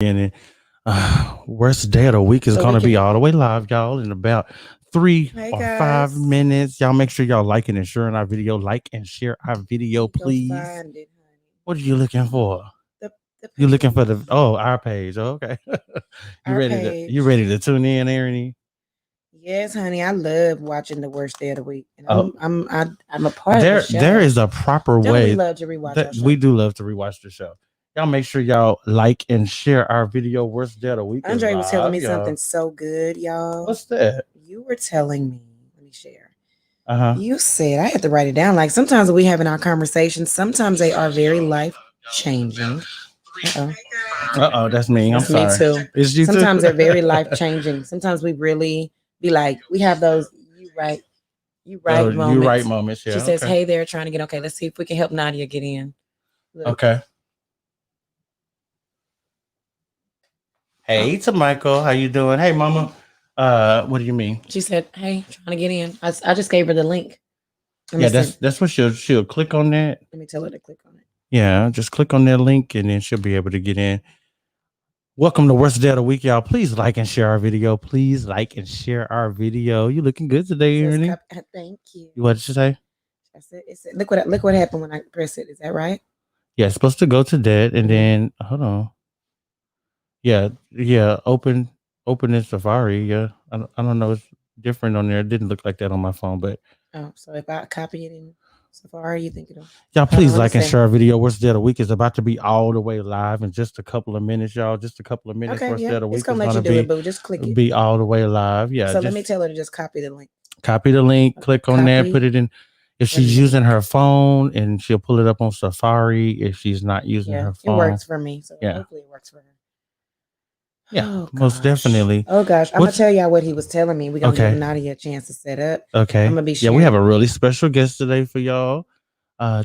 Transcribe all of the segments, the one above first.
And worst day of the week is So going we to be can. all the way live, y'all, in about three Hey or 5 minutes. guys, Y'all make sure y'all liking and sharing our video. Like and share our let video, me go please. find it, honey. What are you looking for? The the You page looking I'm for on. our page? Oh, okay. Our You page. ready to tune in, Aaron? Yes, honey. I love watching the worst day of the week, and Oh, I'm a part of the there show. is a proper Don't we way love to rewatch our that we show? do love to rewatch the show. Y'all make sure y'all like and share our video. Worst day of the week is Andre was telling live, me y'all. something so good, y'all. What's that? You were telling me. Let me share. Uh huh. You said I had to write it down. Like sometimes we have in our conversations, sometimes they are very life changing. Uh-oh. That's me. I'm That's me sorry. too. It's you too. Sometimes they're very life changing. Sometimes we really be like, we have those you Oh, right you right moments. moments. She Yeah. says, Okay. "Hey there, trying to get okay. Let's see if we can help Nadia get in." Look. Okay. Hey, to Michael. How you doing? Hey, Mama. What do you mean? She said, "Hey, trying to get in." I just gave her the link. Let me Yeah, see. that's what she'll click on that. Let me tell her to click on it. Yeah, just click on that link and then she'll be able to get in. Welcome to Worst Day of the Week, y'all. Please like and share our video. Please like and share our video. You looking good today, It says, Ernie? "Thank you." What did you say? I said, "It said, look what happened when I press it. Is that right?" Yeah, it's supposed to go to that and Mhm. then hold on. Yeah. Open in Safari. Yeah, I don't know. It's different on there. It didn't look like that on my phone, but Oh, so if I copy it in Safari, you think it'll? y'all Hold on, please let me like and see. share our video. Worst Day of the Week is about to be all the way live in just a couple of minutes, y'all. Just a couple of minutes. Okay, Worst Day yeah, of the it's Week gonna is let you gonna do it, boo. Just click it. be all the way live. Yeah, So let me just tell her to just copy the link. copy the link, Okay, click on that, put copy it in. If the she's using link. her phone and she'll pull it up on Safari. If she's not using Yeah, her it phone, works for me. So yeah, hopefully it works for her. yeah, Oh most gosh. definitely. Oh gosh. I'm gonna What's tell y'all what he was telling me. We're gonna give okay? Nadia a chance to set up. I'm Okay, gonna be yeah, we have a sharing really special guest today for y'all.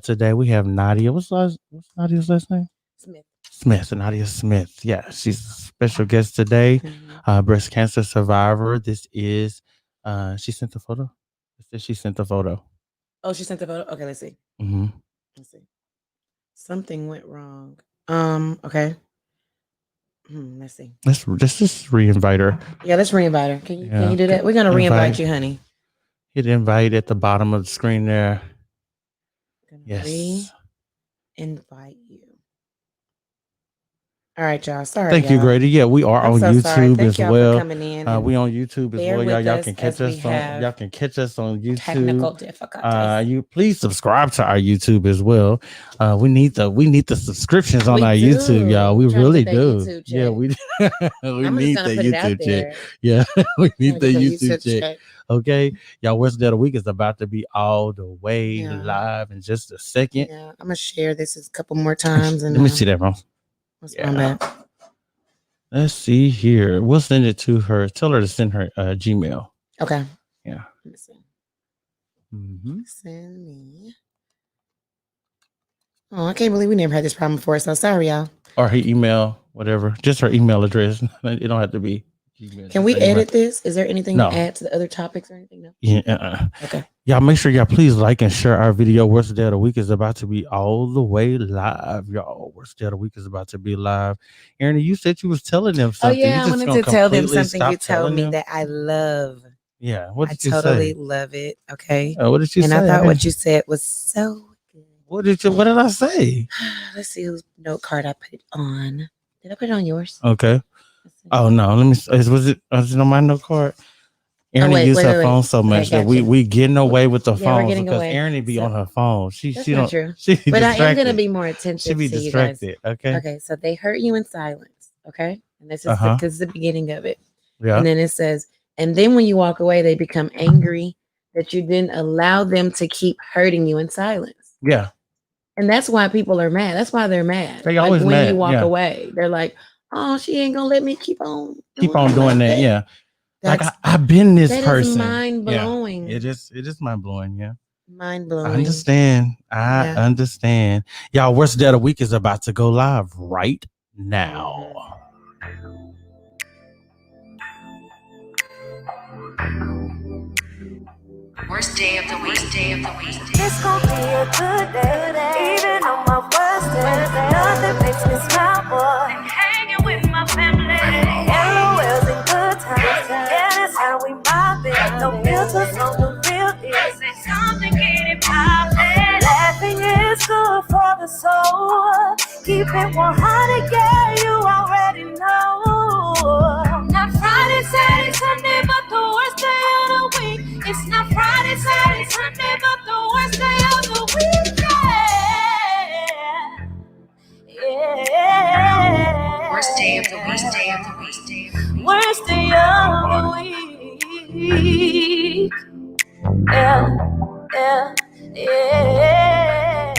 Today we have Nadia. What's Nadia's last name? Smith. Smith, Nadia Smith. Yeah, she's a special guest today. Mhm. Breast cancer survivor. This is. She sent the photo. It says she sent the photo. Oh, she sent the photo. Okay, let's see. Mm-hmm. Let's see. Something went wrong. Okay. Let's see. Let's just re-invite her. Yeah, let's re-invite her. Can Yeah. you do that? We're gonna re-invite Invite. you, honey. Hit invite at the bottom of the screen there. Gonna Yes. re-invite you. All right, y'all. Sorry, Thank you, y'all. Grady. Yeah, we are I'm on so sorry. YouTube Thank as y'all for well. coming in and We on YouTube as bear well, y'all. with Y'all us can catch as we us on. have Y'all can catch us on YouTube. technical difficulties. You please subscribe to our YouTube as well. We need the subscriptions on We our YouTube, y'all. do. We We're trying to really get that do. YouTube Yeah, check. we we I'm just need gonna the put it out YouTube check. there. Yeah, we Trying need to the get the YouTube YouTube check. check. Okay, y'all. Worst day of the week is about to be all the way Yeah. live in just a second. Yeah. I'm gonna share this a couple more times and Let me see that, Mom. what's my Yeah. bad? Let's see here. We'll send it to her. Tell her to send her Gmail. Okay. Yeah. Let me see. Mm-hmm. Send me. Oh, I can't believe we never had this problem before. So sorry, y'all. Or her email, whatever. Just her email address. It don't have to be Gmail. Can we edit this? Is there anything to No. add to the other topics or anything? No. Yeah. Okay. Y'all make sure y'all please like and share our video. Worst day of the week is about to be all the way live, y'all. Worst day of the week is about to be live. Aaron, you said you was telling them Oh something. yeah, You I just wanted gonna to tell them completely something you stop told telling me them? that I love. Yeah. What I did you totally say? love it. Okay. What did you And say? I thought what you said was so good. What did I say? Let's see whose note card I put it on. Did I put it on yours? Okay. Let's see. Oh no, let me. Was it on my note card? Aaron wait, used wait, her wait, wait. phone so Okay, much that gotcha. we getting away with the Yeah, we're phones getting because away. Aaron be So on her phone. She that's she not don't true. she be But I am gonna distracted. be more She attentive be to you guys. distracted. Okay. Okay, so they hurt you in silence. Okay. And this is Uh-huh. this is the beginning of it. Yeah. And then it says, and then when you walk away, they become angry that you didn't allow them to keep hurting you in silence. Yeah. And that's why people are mad. That's why they're mad. They Like always when you mad. walk Yeah. away, they're like, oh, she ain't gonna let me keep on Keep on doing like that. Yeah. Like That's I've been this that is person. mind Yeah. blowing. It is mind blowing. Yeah. Mind I blowing. understand. I Yeah. understand. Y'all, worst day of the week is about to go live right now. Worst day of the week. Worst day of the week. It's gonna be a good day, even on my worst day. Nothing makes me smile more than hanging with my No filters on the real deal. Say something, get it poppin'. Laughing is good for the soul. Keep it 100, girl, you already know. Not Friday, Saturday, Sunday, but the worst day of the week. It's not Friday, Saturday, Sunday, but the worst day of the week. Yeah. Worst day of the worst day of the worst day of the week. Worst day of the week. Yeah, yeah, yeah.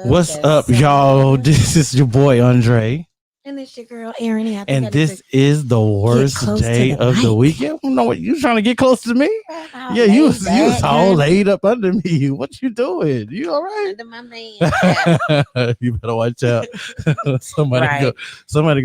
What's up, y'all? This is your boy Andre, And it's your girl Erin. I think and I this just is the worst close to day the of the mic. week. Yeah, you know what? You trying to get close to me? all Yeah, you was laid back, all honey. laid up under me. What you doing? You all right? Under my man. You better watch out. somebody Right.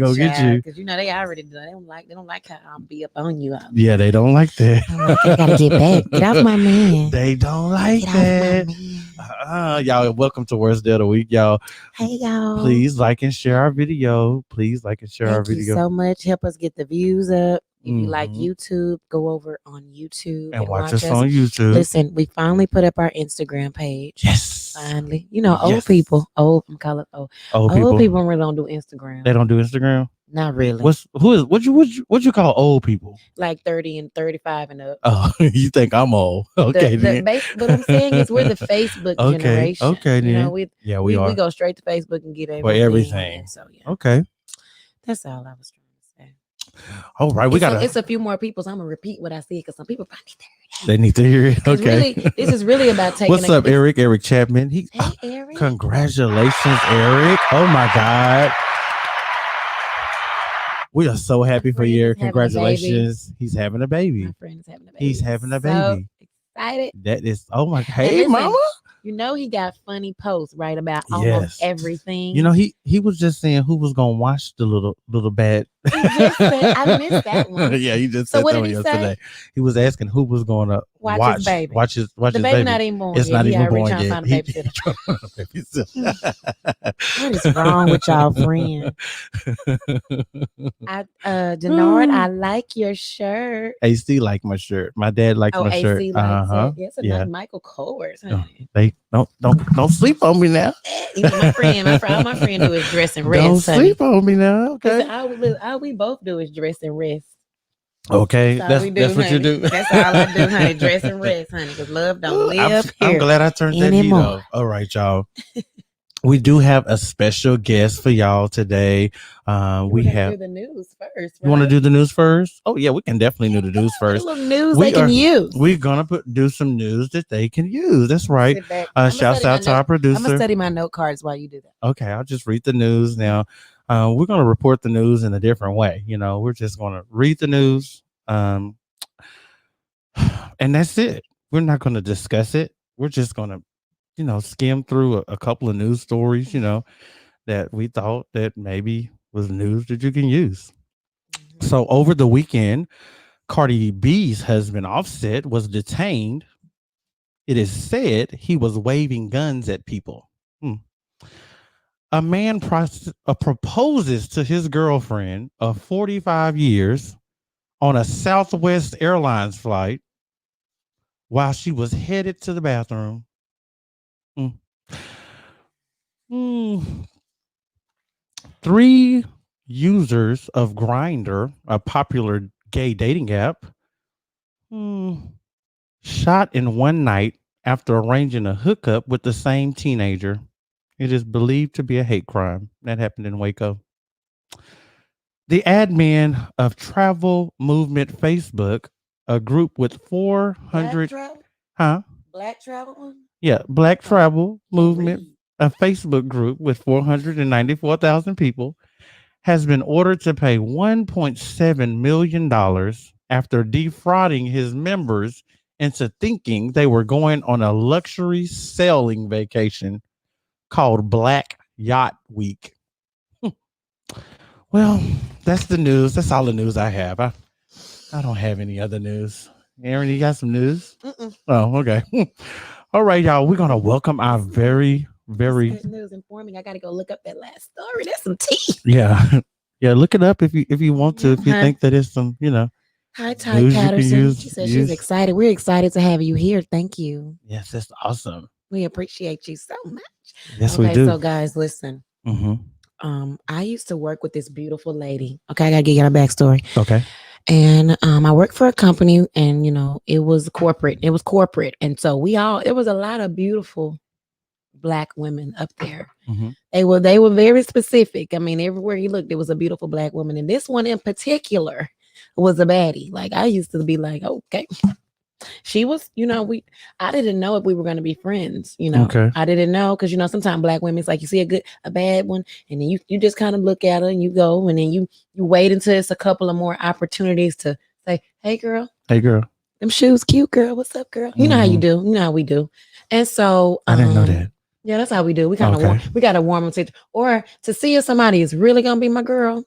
go get you. Because you know they already do. They don't like how I'll be up on you. Yeah, they don't like that. I'm like, I gotta get back. Get off my man. They don't like Get that. off my man. Y'all, welcome to Worst Day of the Week, y'all. Hey y'all. Please like and share our video. Please like and share our Thank you video so much. Help us get the views up. If you like Mhm. YouTube, go over on YouTube and watch us on YouTube. Listen, we finally put up our Instagram page. Yes. Finally. You know, old Yes. people. I'm calling old. Old Old people. people really don't do Instagram. They don't do Instagram. Not really. What you call old people? Like 30 and 35 and up. Oh, you think I'm old? Okay, then. What I'm saying is we're the Facebook Okay, generation. okay, You know, then. we, Yeah, we, we are. we go straight to Facebook and get For everything. And so yeah, Okay. that's all I was trying to say. All right, we got It's a few more people, so I'm gonna repeat what I said because some people probably need They need to hear it. to hear it. 'Cause Okay. really, this is really about taking. What's up, Eric? Eric Chapman. Hey, Eric. Congratulations, Eric. Oh my God. We are so happy for friend you, is Eric. having a baby. Congratulations. He's having a baby. My friend is having a baby. He's having a So baby. excited. That is, oh my, hey, listen, mama. You know he got funny posts right about Yes. almost everything. You know, he was just saying who was gonna watch the little bad. He just said- I missed that one. Yeah, he just So said what that did one he yesterday. He was asking who was gonna Watch his baby. Watch his the baby. baby not even born. It's yet. not He even already born trying to yet. find a babysitter. trying to find a babysitter. What is wrong with y'all, friend? Denard, I like your shirt. AC like my shirt. My dad likes Oh, my shirt. AC likes Uh-huh. it. Yes, Yeah. yeah. Michael Kors. Honey. They don't sleep on me now. You know, my friend do is dress and Don't rest. honey. sleep on me now. Okay. Listen, all we both do is dress and rest. Okay. That's all we That's do, what you honey. do. That's all I do, honey. Dress and rest, honey. Because love don't live I'm here. glad I turned that heat anymore. off. All right, y'all. We do have a special guest for y'all today. We gotta have. do the news first. You want to right? do the news first? Oh yeah, we can definitely do the news Put a first. little news We they can are- use. We're gonna do some news that they can use. That's right. Sit back. I'ma Shouts study out my to our I'm gonna producer. study my note cards while you do that. Okay, I'll just read the news now. We're gonna report the news in a different way. You know, we're just gonna read the news, and that's it. We're not gonna discuss it. We're just gonna, skim through a couple of news stories. That we thought that maybe was news that you can use. So over the weekend, Cardi B's husband Offset was detained. It is said he was waving guns at people. A man proposes to his girlfriend of 45 years on a Southwest Airlines flight while she was headed to the bathroom. 3 users of Grindr, a popular gay dating app, shot in one night after arranging a hookup with the same teenager. It is believed to be a hate crime. That happened in Waco. The admin of Travel Movement Facebook, a group with 400... Black travel one? Yeah, Black Travel Movement, a Facebook group with 494,000 people, has been ordered to pay $1.7 million after defrauding his members into thinking they were going on a luxury sailing vacation called Black Yacht Week. Well, that's the news. That's all the news I have. I don't have any other news. Erin, you got some news? Mm-mm. Oh, okay. All right, y'all. We're gonna welcome our very Good news informing. I gotta go look up that last story. That's some tea. yeah Yeah, look it up if you want to. If you Hi. think that it's some, you know. Hi, Ty News you can Patterson. use- She said she's use. excited. We're excited to have you here. Thank you. Yes, that's awesome. We appreciate you so much. Yes, Okay, we do. so guys, listen. Hmm. I used to work with this beautiful lady. Okay, I gotta give you a backstory. Okay. And I worked for a company, and it was corporate. It was corporate, and so it was a lot of beautiful black women up there. Hmm. They were very specific. I mean, everywhere you looked, there was a beautiful black woman, and this one in particular was a baddie. Like I used to be like, okay. She was, I didn't know if we were going to be friends, Okay. I didn't know because, sometimes black women, it's like you see a bad one and then you just kind of look at her and you go and then you wait until it's a couple of more opportunities to say, hey, girl, Hey, girl. them shoes cute, girl. What's up, girl? You know how you Mhm. do. You know how we do. And so I didn't know that. Yeah, that's how we do. We kind of Okay. we got to warm them to, or to see if somebody is really going to be my girl. Where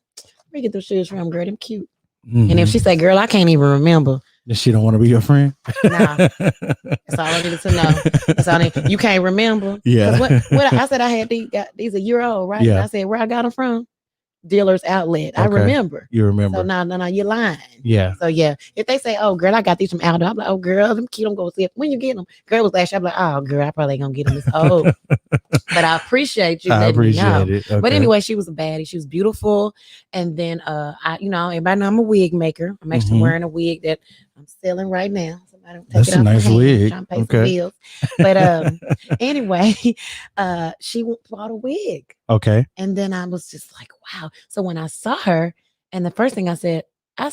you get those shoes from, girl? Them cute. And if Mhm. she say, girl, I can't even remember. Then she don't want to be your friend. Nah. That's all I needed to know. That's all you can't remember. Yeah. 'Cause what I said I had these a year old, right? Yeah. And I said where I got them from, dealer's outlet. I Okay. remember. You remember? So no, you're lying. Yeah. So yeah, if they say, oh girl, I got these from Aldo, I'm like, oh girl, them cute. I'm going to see it. When you get them, girl was last year. I'm like, oh girl, I probably ain't gonna get them. It's old. But I appreciate you I letting me know. appreciate it. Okay. But anyway, she was a baddie. She was beautiful. And then everybody know I'm a wig maker. I'm actually Mhm. wearing a wig that I'm selling right now. Somebody take That's it a off my nice hand, wig. trying to pay some Okay. bills. But anyway, she bought a wig. Okay. And then I was just like, wow. So when I saw her, and the first thing I said,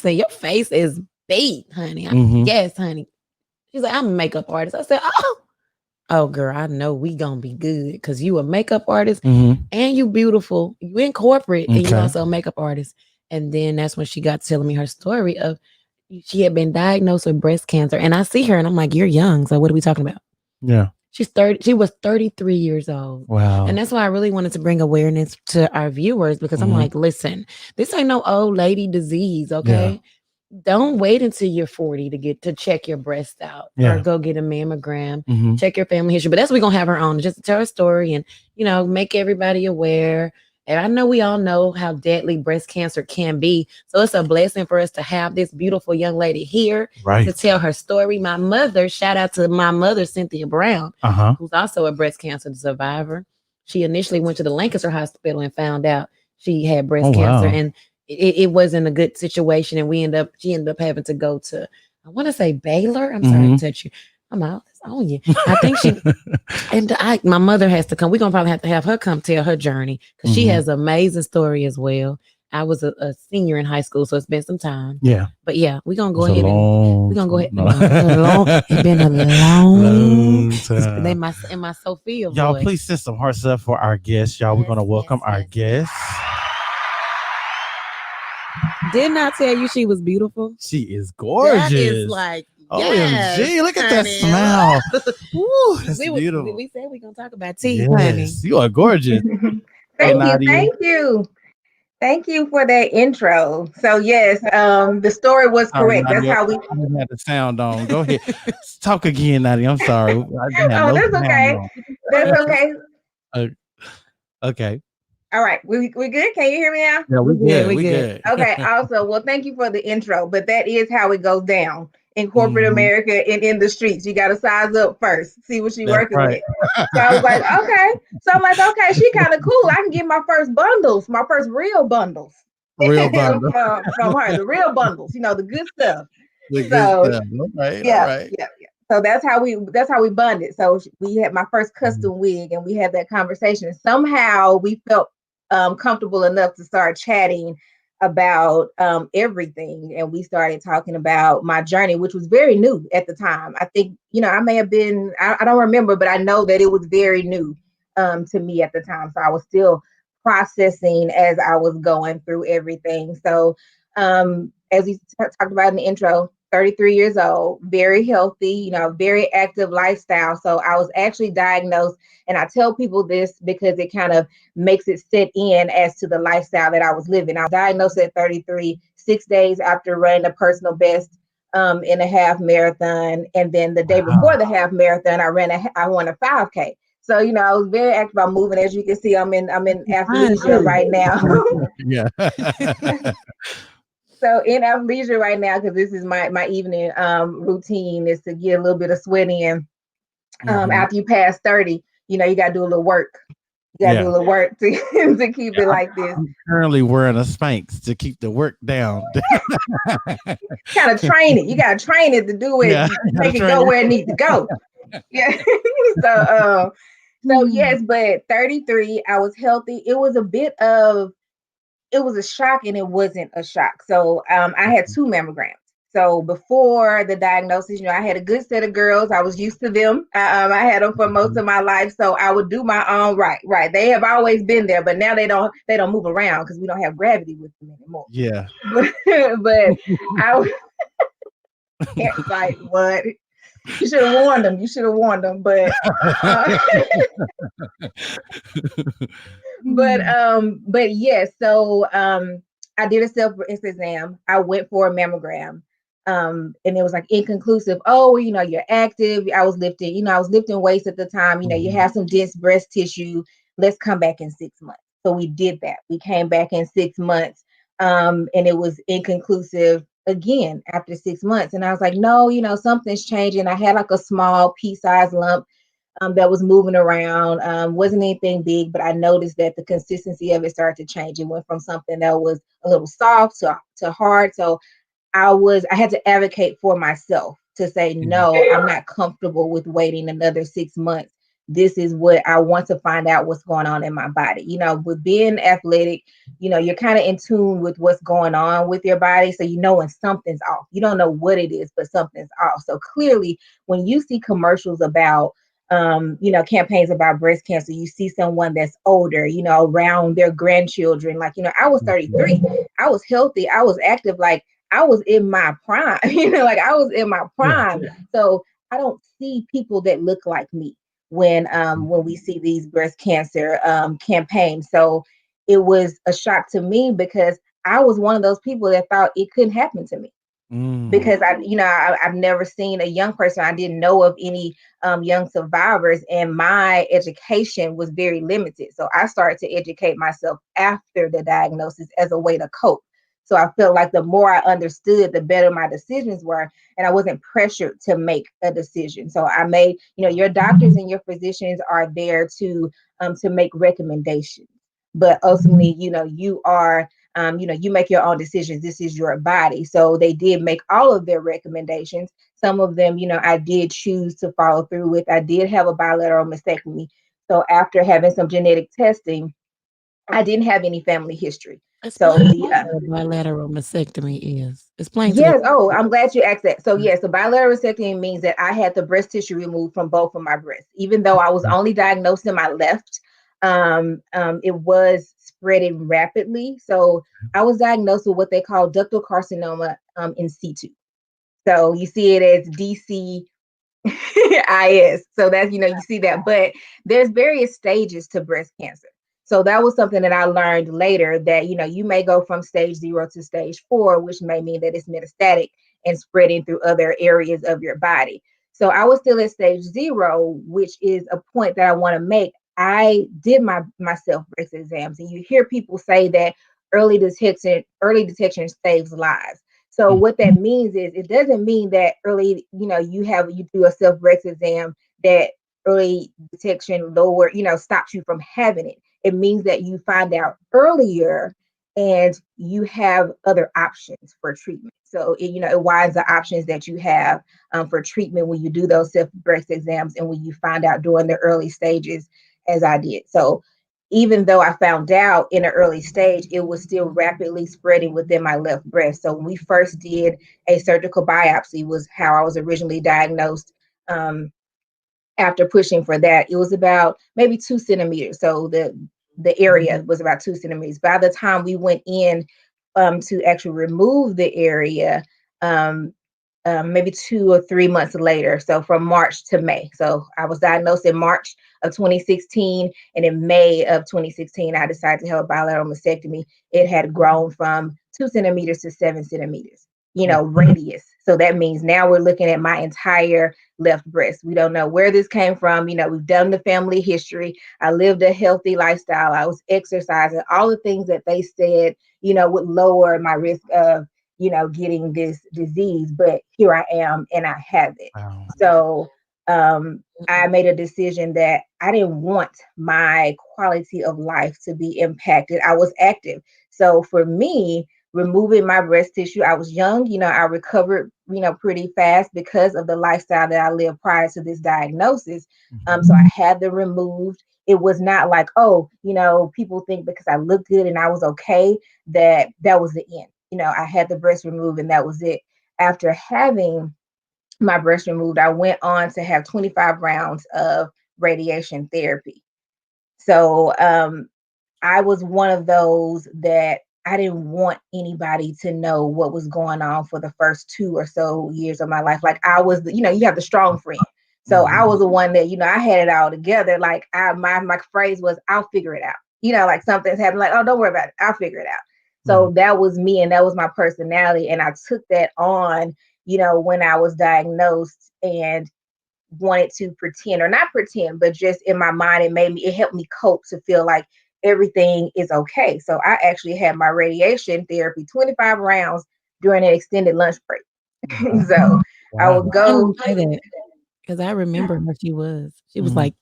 your face is beat, honey. Mhm. Yes, honey. She's like, I'm a makeup artist. I said, oh, girl, I know we gonna be good because you a makeup artist Mhm. and you beautiful. You in corporate and you Okay. also a makeup artist. And then that's when she got telling me her story of she had been diagnosed with breast cancer. And I see her and I'm like, you're young. So what are we talking about? Yeah. She's 30. She was 33 years old. Wow. And that's why I really wanted to bring awareness to our viewers because I'm Mhm. like, listen, this ain't no old lady disease, okay? Don't wait until you're 40 to check your breast out Yeah. or go get a mammogram. Mhm. Check your family history. But that's what we're gonna have her on just to tell her story and make everybody aware. And I know we all know how deadly breast cancer can be. So it's a blessing for us to have this beautiful young lady here to Right. tell her story. My mother, shout out to my mother, Cynthia Brown, Uh-huh. who's also a breast cancer survivor. She initially went to the Lancaster Hospital and found out she had breast Oh, cancer. wow. And it wasn't a good situation. And she ended up having to go to, I want to say Baylor. I'm sorry Mhm. to touch you. I'm out on you. I think she, and my mother has to come. We're going to probably have to have her come tell her journey because she Mhm. has an amazing story as well. I was a senior in high school, so it's been some time. Yeah. But yeah, we're going to go It's a ahead and long we're gonna go ahead. time. It's been a long Long It's time. in my Sophia Y'all, voice. please send some hearts up for our guests. Y'all, we're Yes, going to welcome yes, our yes. guest. Didn't I tell you she was beautiful? She is gorgeous. That is like OMG, look at that honey. smile. Woo, that's we beautiful. We said we're gonna talk about tea, honey. Yes, you are gorgeous. Thank you, Nadia. thank you. Thank you for that intro. So yes, the story was Sorry, correct. That's Nadia. how we I didn't have the sound on. Go ahead. Talk again, Nadia. I'm sorry. I didn't have Oh, no that's sound okay. on. That's okay. Okay. All right. We good? Can you hear me now? Yeah, we We good, good. we We good. good. Okay. Also, well, thank you for the intro, but that is how it goes down in corporate Mhm. America and in the streets. You got to size up first, see what you're That's working right. with. So I was like, okay. So I'm like, okay, she kind of cool. I can get my first bundles, my first real bundles Real bundle. from her, the real bundles, the good stuff. The good So, stuff. All right. Yeah, All right. yeah. So that's how we bonded. So we had my first custom wig, and we had that conversation. Somehow we felt comfortable enough to start chatting about everything, and we started talking about my journey, which was very new at the time. I think I may have been I don't remember, but I know that it was very new to me at the time. So I was still processing as I was going through everything. So as we talked about in the intro, 33 years old, very healthy, very active lifestyle. So I was actually diagnosed, and I tell people this because it kind of makes it set in as to the lifestyle that I was living. I was diagnosed at 33, 6 days after running a personal best in a half marathon. And then the day before the half marathon, I won a 5K. So, I was very active about moving. As you can see, I'm in Fine, athleisure too. right now. Yeah. So in athleisure right now, because this is my evening routine, is to get a little bit of sweat in. Mhm. After you pass 30, you got to do a little work. You got to do a Yeah. little work to to keep it like this. I'm currently wearing a Spanx to keep the work down. Kind of train it. You got to train it to do it, Yeah. make it go where it needs to go. Yeah. So yes, but 33, I was healthy. It was a shock and it wasn't a shock. So I had 2 mammograms. So before the diagnosis, I had a good set of girls. I was used to them. I had them for most of my life. So I would do my own right. They have always been there, but now they don't move around because we don't have gravity with them anymore. Yeah. But I was like, what? You should have warned them. But but yes, so I did a self-breast exam. I went for a mammogram. And it was like inconclusive. Oh, you're active. I was lifting weights at the time. You have some dense breast tissue. Let's come back in 6 months. So we did that. We came back in 6 months. And it was inconclusive again after 6 months. And I was like, no, something's changing. I had like a small pea-sized lump that was moving around. Wasn't anything big, but I noticed that the consistency of it started to change. It went from something that was a little soft to hard. So I had to advocate for myself to say, no, I'm not comfortable with waiting another 6 months. This is what I want to find out what's going on in my body. With being athletic, you're kind of in tune with what's going on with your body. So when something's off. You don't know what it is, but something's off. So clearly, when you see commercials about campaigns about breast cancer, you see someone that's older, around their grandchildren. Like, I was 33. I was healthy. I was active. Like, I was in my prime, like I was in my prime. Yeah. So I don't see people that look like me when we see these breast cancer campaigns. So it was a shock to me because I was one of those people that thought it couldn't happen to me. Because I've never seen a young person. I didn't know of any young survivors, and my education was very limited. So I started to educate myself after the diagnosis as a way to cope. So I felt like the more I understood, the better my decisions were, and I wasn't pressured to make a decision. So I made, your doctors and your physicians are there to make recommendations, but ultimately, you are. You make your own decisions. This is your body. So they did make all of their recommendations. Some of them, I did choose to follow through with. I did have a bilateral mastectomy. So after having some genetic testing, I didn't have any family history. So the bilateral mastectomy is. Explain to yes. Oh, I'm glad you asked that. So yes, the bilateral mastectomy means that I had the breast tissue removed from both of my breasts, even though I was only diagnosed in my left. It was spreading rapidly. So I was diagnosed with what they call ductal carcinoma in situ. So you see it as DCIS. So that's, you see that, but there's various stages to breast cancer. So that was something that I learned later that, you may go from stage 0 to stage 4, which may mean that it's metastatic and spreading through other areas of your body. So I was still at stage 0, which is a point that I want to make. I did my self-breast exams, and you hear people say that early detection saves lives. So what that means is it doesn't mean that early, you do a self-breast exam that early detection lower, stops you from having it. It means that you find out earlier and you have other options for treatment. So it widens the options that you have for treatment when you do those self-breast exams and when you find out during the early stages, as I did. So even though I found out in an early stage, it was still rapidly spreading within my left breast. So when we first did a surgical biopsy, was how I was originally diagnosed. After pushing for that, it was about maybe 2 centimeters. So the area was about 2 centimeters. By the time we went in to actually remove the area, maybe 2 or 3 months later. So from March to May. So I was diagnosed in March of 2016. And in May of 2016, I decided to have a bilateral mastectomy. It had grown from 2 centimeters to 7 centimeters, radius. So that means now we're looking at my entire left breast. We don't know where this came from. We've done the family history. I lived a healthy lifestyle. I was exercising, all the things that they said, would lower my risk of, getting this disease. But here I am and I have it. Wow. So I made a decision that I didn't want my quality of life to be impacted. I was active. So for me, removing my breast tissue, I was young, I recovered, pretty fast because of the lifestyle that I lived prior to this diagnosis. So I had them removed. It was not like, oh, people think because I looked good and I was okay, that was the end. I had the breast removed and that was it. After having my breast removed, I went on to have 25 rounds of radiation therapy. So I was one of those that I didn't want anybody to know what was going on for the first 2 or so years of my life. Like I was, you have the strong friend. So I was the one that, I had it all together. Like my phrase was, I'll figure it out. Like something's happened, like, oh, don't worry about it. I'll figure it out. So that was me and that was my personality. And I took that on, when I was diagnosed and wanted to pretend, or not pretend, but just in my mind, it helped me cope to feel like everything is okay. So I actually had my radiation therapy 25 rounds during an extended lunch break. So I would go. Because I remember how she was. She was like,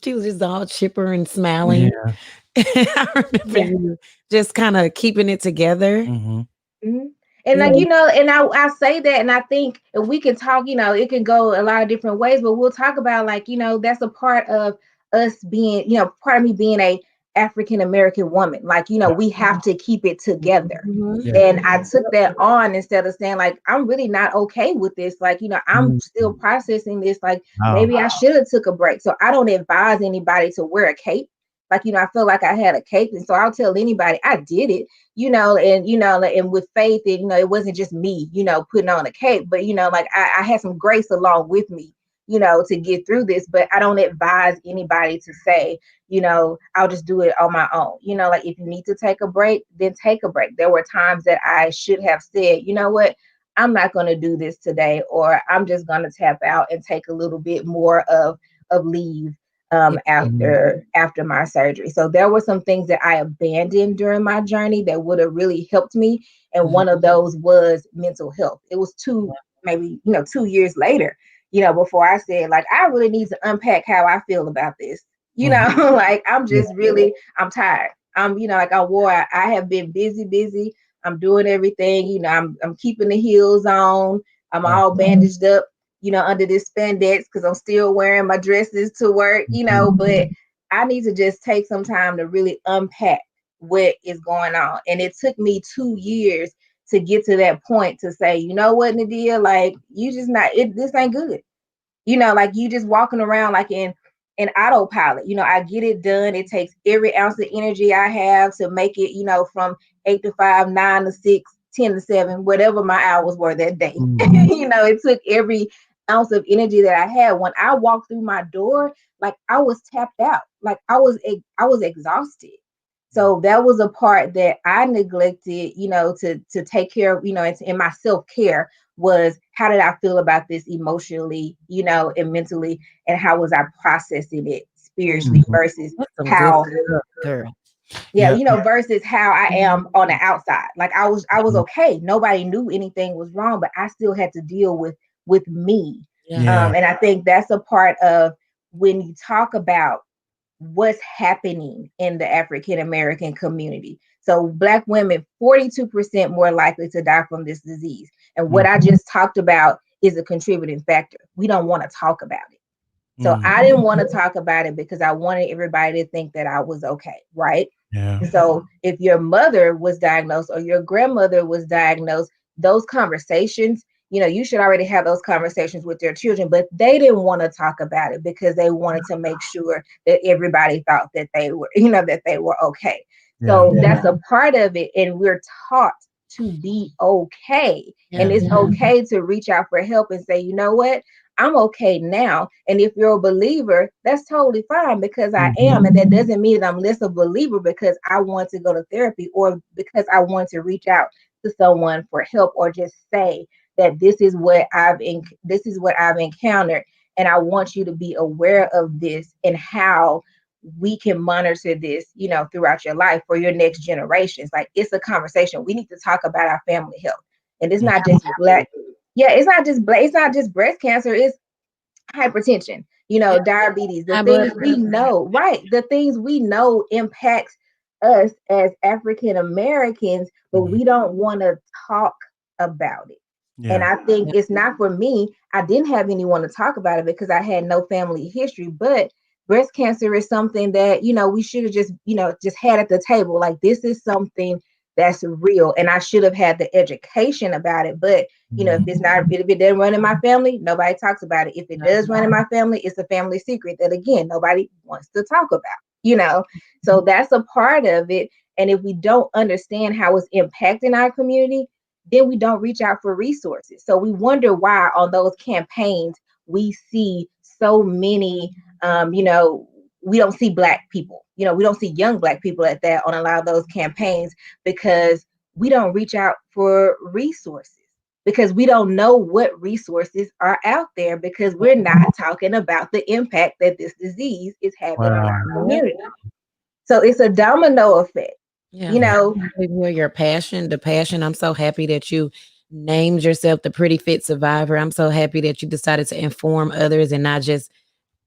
she was just all chipper and smiling. Yeah. I remember you just kind of keeping it together. And like, and I say that, and I think if we can talk, it can go a lot of different ways, but we'll talk about like, that's a part of us being, part of me being a African American woman. Like, we have to keep it together. And I took that on instead of saying like, I'm really not okay with this. Like, I'm still processing this. Like maybe I should have took a break. So I don't advise anybody to wear a cape. Like, I feel like I had a cape. And so I'll tell anybody I did it, and with faith, and, it wasn't just me, putting on a cape, but, like I had some grace along with me, to get through this. But I don't advise anybody to say, I'll just do it on my own. Like if you need to take a break, then take a break. There were times that I should have said, you know what, I'm not going to do this today, or I'm just going to tap out and take a little bit more of leave after my surgery. So there were some things that I abandoned during my journey that would have really helped me. And one of those was mental health. It was 2 years later, before I said, like, I really need to unpack how I feel about this. Like I'm just really, I'm tired. Like I have been busy. I'm doing everything, I'm keeping the heels on. I'm all bandaged up, under this spandex because I'm still wearing my dresses to work, but I need to just take some time to really unpack what is going on. And it took me 2 years to get to that point to say, you know what, Nadia, like you just this ain't good. Like you just walking around like in autopilot. I get it done. It takes every ounce of energy I have to make it, from 8 to 5, 9 to 6, 10 to 7, whatever my hours were that day. It took every ounce of energy that I had. When I walked through my door, like I was tapped out, like I was exhausted. So that was a part that I neglected, to take care of, in my self-care, was how did I feel about this emotionally, and mentally, and how was I processing it spiritually versus how versus how I am on the outside. Like I was okay. Nobody knew anything was wrong, but I still had to deal with me. And I think that's a part of when you talk about what's happening in the African American community. So Black women, 42% more likely to die from this disease. And what I just talked about is a contributing factor. We don't want to talk about it. So I didn't want to talk about it because I wanted everybody to think that I was okay, right? Yeah. So if your mother was diagnosed or your grandmother was diagnosed, those conversations, you should already have those conversations with their children, but they didn't want to talk about it because they wanted to make sure that everybody thought that they were, that they were okay. So that's a part of it. And we're taught to be okay. And it's okay to reach out for help and say, you know what? I'm okay now. And if you're a believer, that's totally fine because I am. And that doesn't mean that I'm less a believer because I want to go to therapy or because I want to reach out to someone for help or just say, that this is what I've encountered, and I want you to be aware of this and how we can monitor this, throughout your life for your next generations. Like, it's a conversation. We need to talk about our family health. And it's not just black. Yeah, it's not just breast cancer, it's hypertension, diabetes, the things we know, right? The things we know impacts us as African Americans, but we don't want to talk about it. And I think it's not for me. I didn't have anyone to talk about it because I had no family history, but breast cancer is something that, we should have just had at the table. Like, this is something that's real. And I should have had the education about it. But, if it doesn't run in my family, nobody talks about it. If it does run in my family, it's a family secret that, again, nobody wants to talk about, So that's a part of it. And if we don't understand how it's impacting our community, then we don't reach out for resources. So we wonder why on those campaigns, we see so many, we don't see Black people, we don't see young Black people at that on a lot of those campaigns, because we don't reach out for resources, because we don't know what resources are out there, because we're not talking about the impact that this disease is having on our community. So it's a domino effect. Where your passion, I'm so happy that you named yourself the Pretty Fit Survivor. I'm so happy that you decided to inform others and not just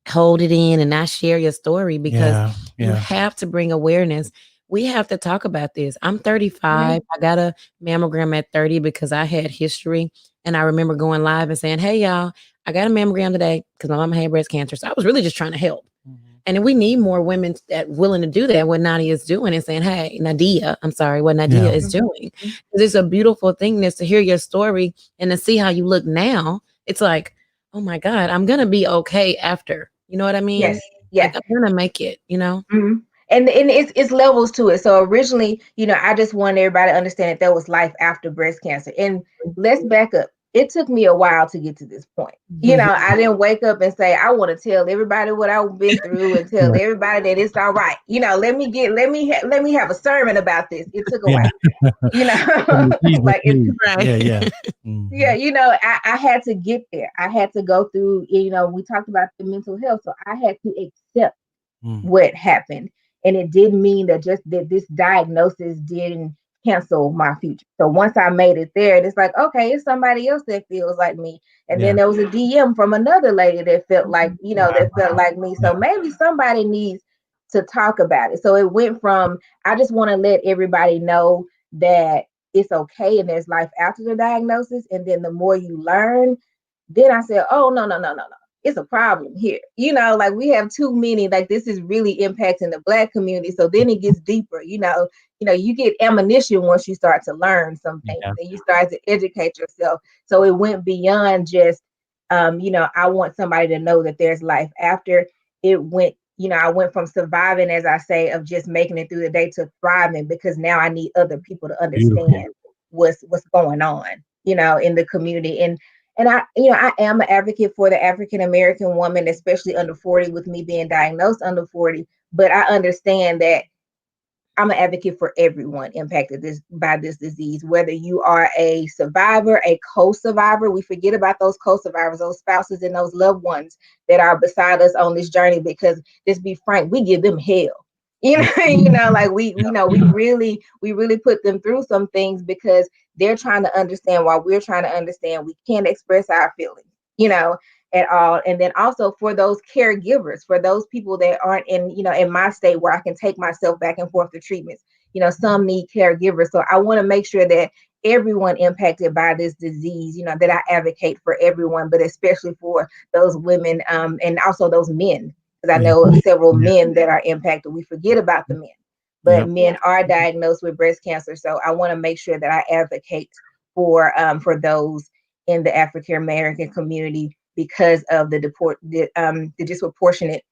hold it in and not share your story, because you have to bring awareness. We have to talk about this. I'm 35. I got a mammogram at 30 because I had history. And I remember going live and saying, hey, y'all, I got a mammogram today because my mama had breast cancer. So I was really just trying to help. And we need more women that willing to do that, what Nadia is doing, and saying, hey, Nadia is doing. It's a beautiful thing to hear your story and to see how you look now. It's like, oh my God, I'm going to be okay after. You know what I mean? Yes. Yeah. Like, I'm going to make it, Mm-hmm. And it's levels to it. So originally, I just wanted everybody to understand that there was life after breast cancer. And let's back up. It took me a while to get to this point. I didn't wake up and say, I want to tell everybody what I've been through and tell everybody that it's all right. Let me have a sermon about this. It took a while. Like, it's right. Yeah. I had to get there. I had to go through, we talked about the mental health. So I had to accept what happened. And it didn't mean that this diagnosis didn't cancel my future. So once I made it there, it's like, okay, it's somebody else that feels like me. And then there was a DM from another lady that felt like, that felt like me. So maybe somebody needs to talk about it. So it went from, I just want to let everybody know that it's okay and there's life after the diagnosis. And then the more you learn, then I said, oh, no. It's a problem here. Like, we have too many, like, this is really impacting the Black community. So then it gets deeper, you get ammunition once you start to learn some things and you start to educate yourself. So it went beyond just, I want somebody to know that there's life after. It went, I went from surviving, as I say, of just making it through the day, to thriving, because now I need other people to understand what's going on, in the community. And I am an advocate for the African American woman, especially under 40, with me being diagnosed under 40. But I understand that I'm an advocate for everyone impacted by this disease, whether you are a survivor, a co-survivor. We forget about those co-survivors, those spouses and those loved ones that are beside us on this journey, because, let's be frank, we give them hell. Like, we really put them through some things, because they're trying to understand while we're trying to understand. We can't express our feelings, at all. And then also for those caregivers, for those people that aren't in my state where I can take myself back and forth to treatments, some need caregivers. So I want to make sure that everyone impacted by this disease, that I advocate for everyone, but especially for those women, and also those men, because I know several men that are impacted. We forget about the men, but men are diagnosed with breast cancer. So I want to make sure that I advocate for those in the African American community, because of the disproportionate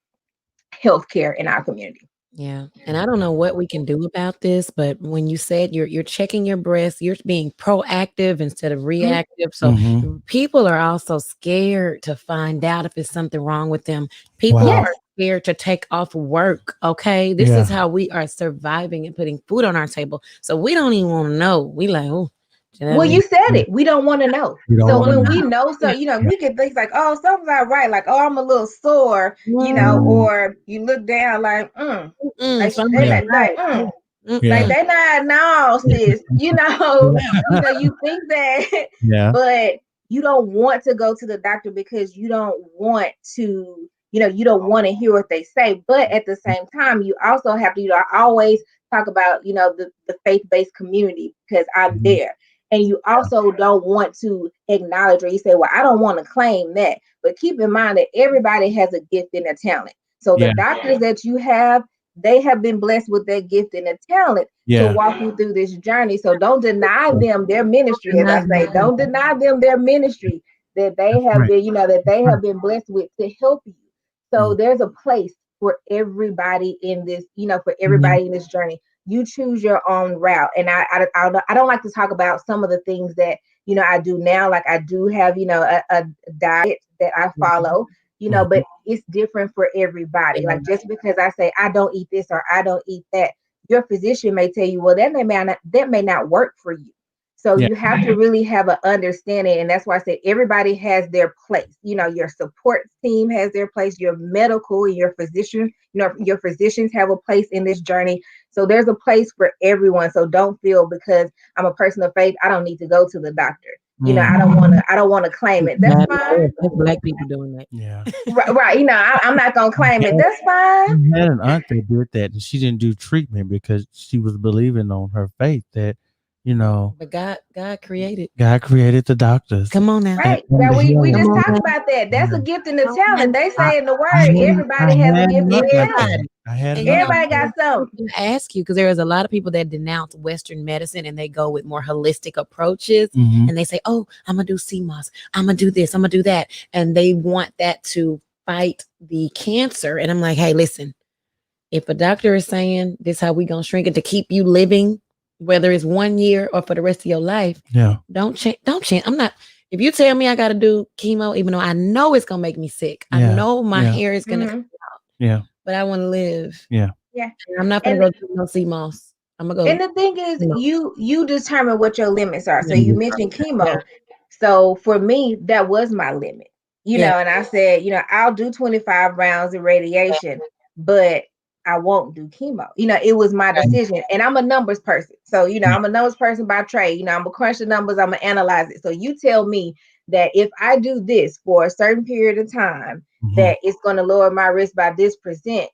healthcare in our community. Yeah. And I don't know what we can do about this, but when you said you're checking your breast, you're being proactive instead of reactive. So people are also scared to find out if it's something wrong with them. People are scared to take off work. Okay. This is how we are surviving and putting food on our table. So we don't even want to know. We like, oh, Well, you said it. We don't want to know. We don't So wanna when know. we know, so we can think like, oh, something's not right. Like, oh, I'm a little sore, or you look down like, like something they ain't like, right. like they not no, sis. You think that, Yeah. but you don't want to go to the doctor because you don't want to, you don't want to hear what they say. But at the same time, you also have to, I always talk about, the faith-based community because I'm there. And you also don't want to acknowledge, or you say, well, I don't want to claim that. But keep in mind that everybody has a gift and a talent. So the doctors that you have, they have been blessed with their gift and a talent to walk you through this journey. So don't deny them their ministry, as I say. Don't deny them their ministry that they have been, that they have been blessed with to help you. So there's a place for everybody in this, for everybody in this journey. You choose your own route. And I don't like to talk about some of the things that, I do now. Like I do have, a diet that I follow, but it's different for everybody. Like just because I say I don't eat this or I don't eat that, your physician may tell you, well, that may not work for you. So you have to really have an understanding. And that's why I say everybody has their place. Your support team has their place, your medical and your physician, your physicians have a place in this journey. So there's a place for everyone. So don't feel because I'm a person of faith, I don't need to go to the doctor. I don't want to claim it. That's fine. Black people doing that. Yeah. Right. I'm not going to claim it. That's fine. I had an aunt that did that, and she didn't do treatment because she was believing on her faith that, But God created. God created the doctors. Come on now. Right. Now we just talked about that. That's a gift and a talent. They say in the word, everybody has a gift and a talent. Everybody got something. I ask you because there is a lot of people that denounce Western medicine and they go with more holistic approaches, and they say, "Oh, I'm gonna do CMOS. I'm gonna do this. I'm gonna do that," and they want that to fight the cancer. And I'm like, "Hey, listen. If a doctor is saying this, how we gonna shrink it to keep you living, whether it's 1 year or for the rest of your life, don't change. Don't change. I'm not. If you tell me I got to do chemo, even though I know it's gonna make me sick, I know my hair is gonna come out. Yeah. But I want to live. Yeah. I'm not gonna go do no CMOS. I'm gonna go. And the thing is, you determine what your limits are. So you mentioned chemo. So for me, that was my limit. And I said, I'll do 25 rounds of radiation, but I won't do chemo. It was my decision. And I'm a numbers person. So, I'm a numbers person by trade. I'm gonna crunch the numbers, I'm gonna analyze it. So you tell me that if I do this for a certain period of time, that it's gonna lower my risk by this %,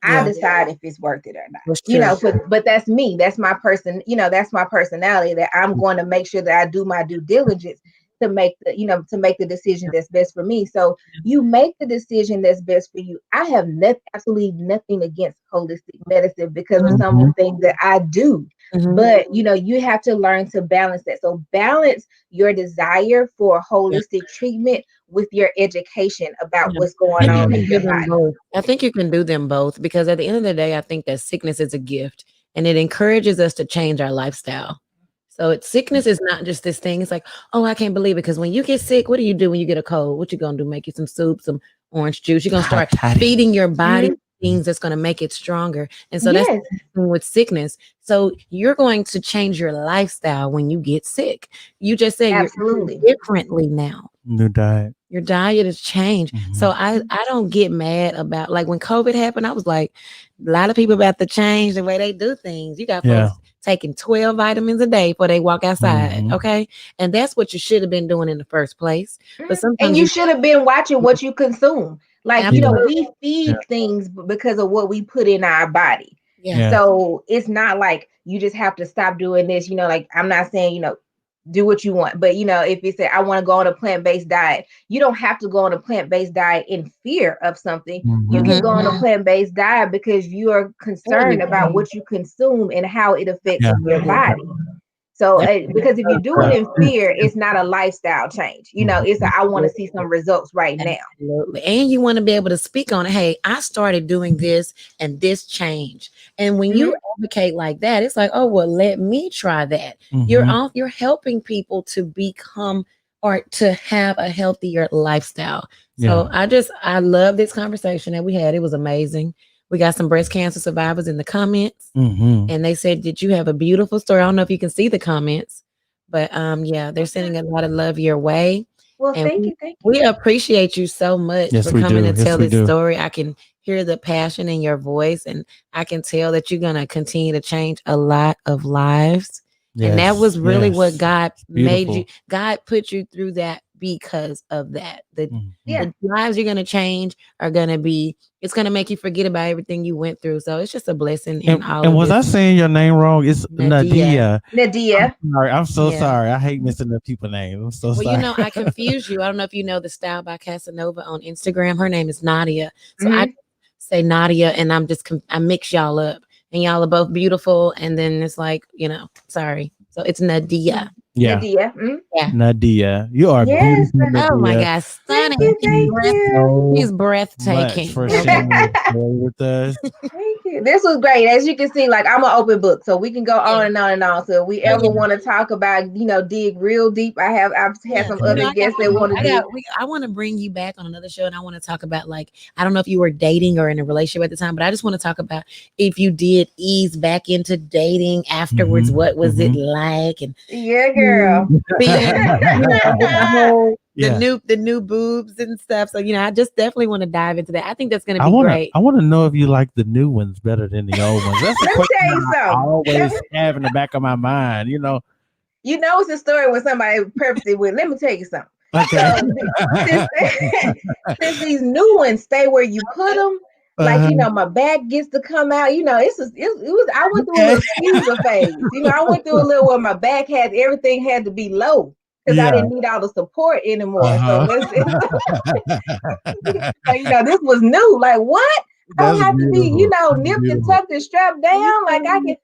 I decide if it's worth it or not. But that's me. That's my person, that's my personality, that I'm going to make sure that I do my due diligence to make the decision that's best for me. So you make the decision that's best for you. I have absolutely nothing against holistic medicine because of some of the things that I do. But you have to learn to balance that. So balance your desire for holistic treatment with your education about what's going on in your body. I think you can do them both because at the end of the day, I think that sickness is a gift and it encourages us to change our lifestyle. So sickness is not just this thing. It's like, oh, I can't believe it. Because when you get sick, what do you do when you get a cold? What you gonna do? Make you some soup, some orange juice. You're gonna start feeding your body things that's gonna make it stronger. And so that's the thing with sickness. So you're going to change your lifestyle when you get sick. You just say you're differently now. New diet. Your diet has changed. So I don't get mad about, like, when COVID happened, I was like, a lot of people about to change the way they do things. You got folks taking 12 vitamins a day before they walk outside. Okay. And that's what you should have been doing in the first place. But sometimes and you should have been watching what you consume. Like, we feed things because of what we put in our body. So it's not like you just have to stop doing this. Like, I'm not saying, do what you want. But, if you say, I want to go on a plant-based diet, you don't have to go on a plant-based diet in fear of something. You can go on a plant-based diet because you are concerned about what you consume and how it affects your body. So because if you do it in fear, it's not a lifestyle change. It's I want to see some results right now. Absolutely. And you want to be able to speak on it. Hey, I started doing this and this changed. And when you advocate like that, it's like, oh, well, let me try that. You're helping people to become or to have a healthier lifestyle. So I love this conversation that we had. It was amazing. We got some breast cancer survivors in the comments, and they said, did you have a beautiful story? I don't know if you can see the comments, But yeah, they're sending a lot of love your way. Well, And thank you. Thank you. we appreciate you so much Yes, for we coming do. to Yes, tell we this do. story. I can hear the passion in your voice, and I can tell that you're gonna continue to change a lot of lives. And that was really what yes. God made you. Beautiful. God put you through that because of that. Mhm. Yeah. The lives you're gonna change are gonna be. It's gonna make you forget about everything you went through. So it's just a blessing in all And of was I this. saying your name wrong? It's Nadia. Nadia. Nadia. Sorry, I'm so Yeah. sorry. I hate missing the people names. I'm so Well, sorry. you know, I confused you. I don't know if you know the Style by Casanova on Instagram. Her name is Nadia. So Mhm. I say Nadia, and I'm just I mix y'all up, and y'all are both beautiful. And then it's like, sorry. So it's Nadia. yeah, Nadia. Mhm. Nadia, you are Yes. beautiful. Oh my Nadia. gosh, Thank stunning. you. Thank you. She's So breathtaking. much for sharing your story with us. Thank you. This was great. As you can see, like I'm an open book, so we can go on and on and on. So if we ever want to talk about, dig real deep, I've had some other guests that want to do. I want to bring you back on another show, and I want to talk about, like, I don't know if you were dating or in a relationship at the time, but I just want to talk about if you did ease back into dating afterwards. Mhm, What was it mhm. like? And Yeah, girl. the new boobs and stuff. So I just definitely want to dive into that. I think that's going to I be want to. great. I want to know if you like the new ones better than the old ones. That's a Let me question tell you I something. always have in the back of my mind. It's a story when somebody purposely with. Let me tell you something. Okay. Since these new ones stay where you put them, my back gets to come out. It was. I went through a little skeezer phase. I went through a little where my back everything had to be low because I didn't need all the support anymore. So this was new. Like what? I don't have to be, nipped and tucked and strapped down. Like I can.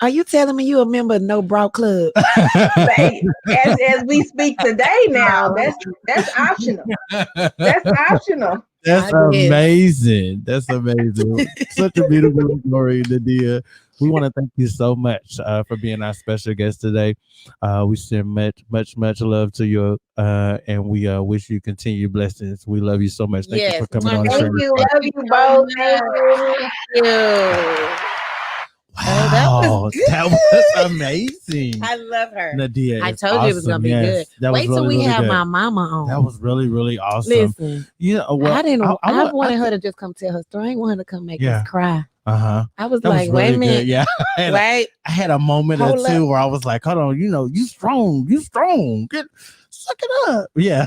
Are you telling me you a member of No Bra Club? As we speak today, now that's optional. That's optional. That's amazing. That's amazing. Such a beautiful story, Nadia. We want to thank you so much for being our special guest today. We send much love to you, and we wish you continued blessings. We love you so much. Thank you for coming on. Thank you. Love you both. Thank you. Wow, that was amazing. I love her. Nadia, I told you it was gonna be good. Wait till we have my mama on. That was really, really awesome. Listen, I wanted her to just come tell her story. I didn't want her to come make us cry. I was like, wait a minute. Yeah. Right. I had a moment or two where I was like, hold on, you strong. Suck it up. Yeah.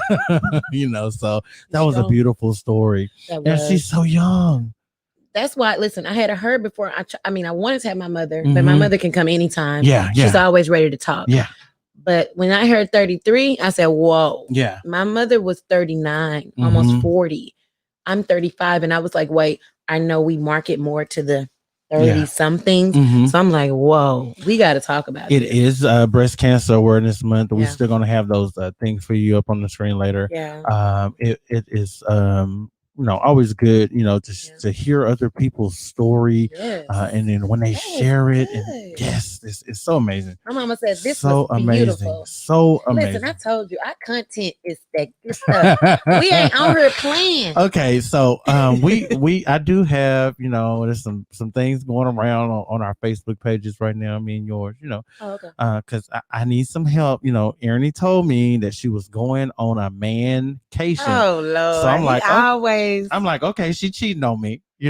So that was a beautiful story. And she's so young. That's why, listen, I had heard before. I wanted to have my mother, but my mother can come anytime. Yeah. She's always ready to talk. Yeah. But when I heard 33, I said, whoa. Yeah. My mother was 39, almost 40. I'm 35. And I was like, wait, I know we market more to the 30 somethings. So I'm like, whoa, we got to talk about it. It is Breast Cancer Awareness Month. We're still going to have those things for you up on the screen later. Yeah. It is always good, to hear other people's story, and then when they share it, and it's so amazing. My mama said this so was amazing, beautiful. so amazing. Listen, I told you our content is that good stuff. We ain't on here playing. Okay, so I do have there's some things going around on our Facebook pages right now, me and yours, because I need some help. Ernie told me that she was going on a mancation. Oh Lord, so I'm like, I'm like, okay, she cheating on me. She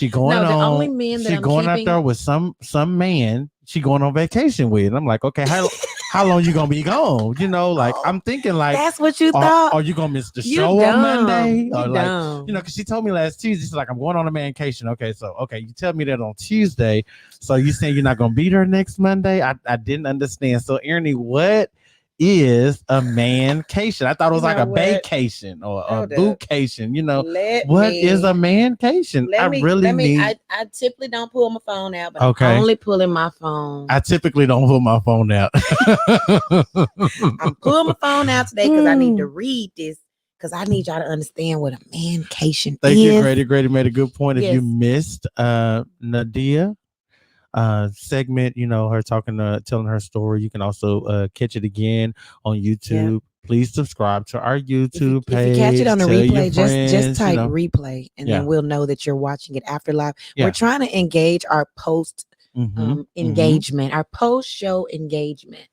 going the on. Only man that she I'm going out there with some man. She going on vacation with. And I'm like, okay, how long you gonna be gone? I'm thinking like that's what you thought. Are you gonna miss the show on Monday? Or dumb. Because she told me last Tuesday, she's like, I'm going on a mancation. Okay, so you tell me that on Tuesday. So you saying you're not gonna be there next Monday? I didn't understand. So Ernie, what is a mancation? I thought it was like a vacation or a vacation. What is a mancation? I typically don't pull my phone out, but I'm only pulling my phone. I typically don't pull my phone out. I'm pulling my phone out today because I need to read this, because I need y'all to understand what a mancation is. Thank you, Grady made a good point. If you missed Nadia segment, her telling her story, you can also catch it again on YouTube. Please subscribe to our YouTube page. If you catch it on the replay, just type replay, and then we'll know that you're watching it after live. We're trying to engage our post engagement, our post show engagement.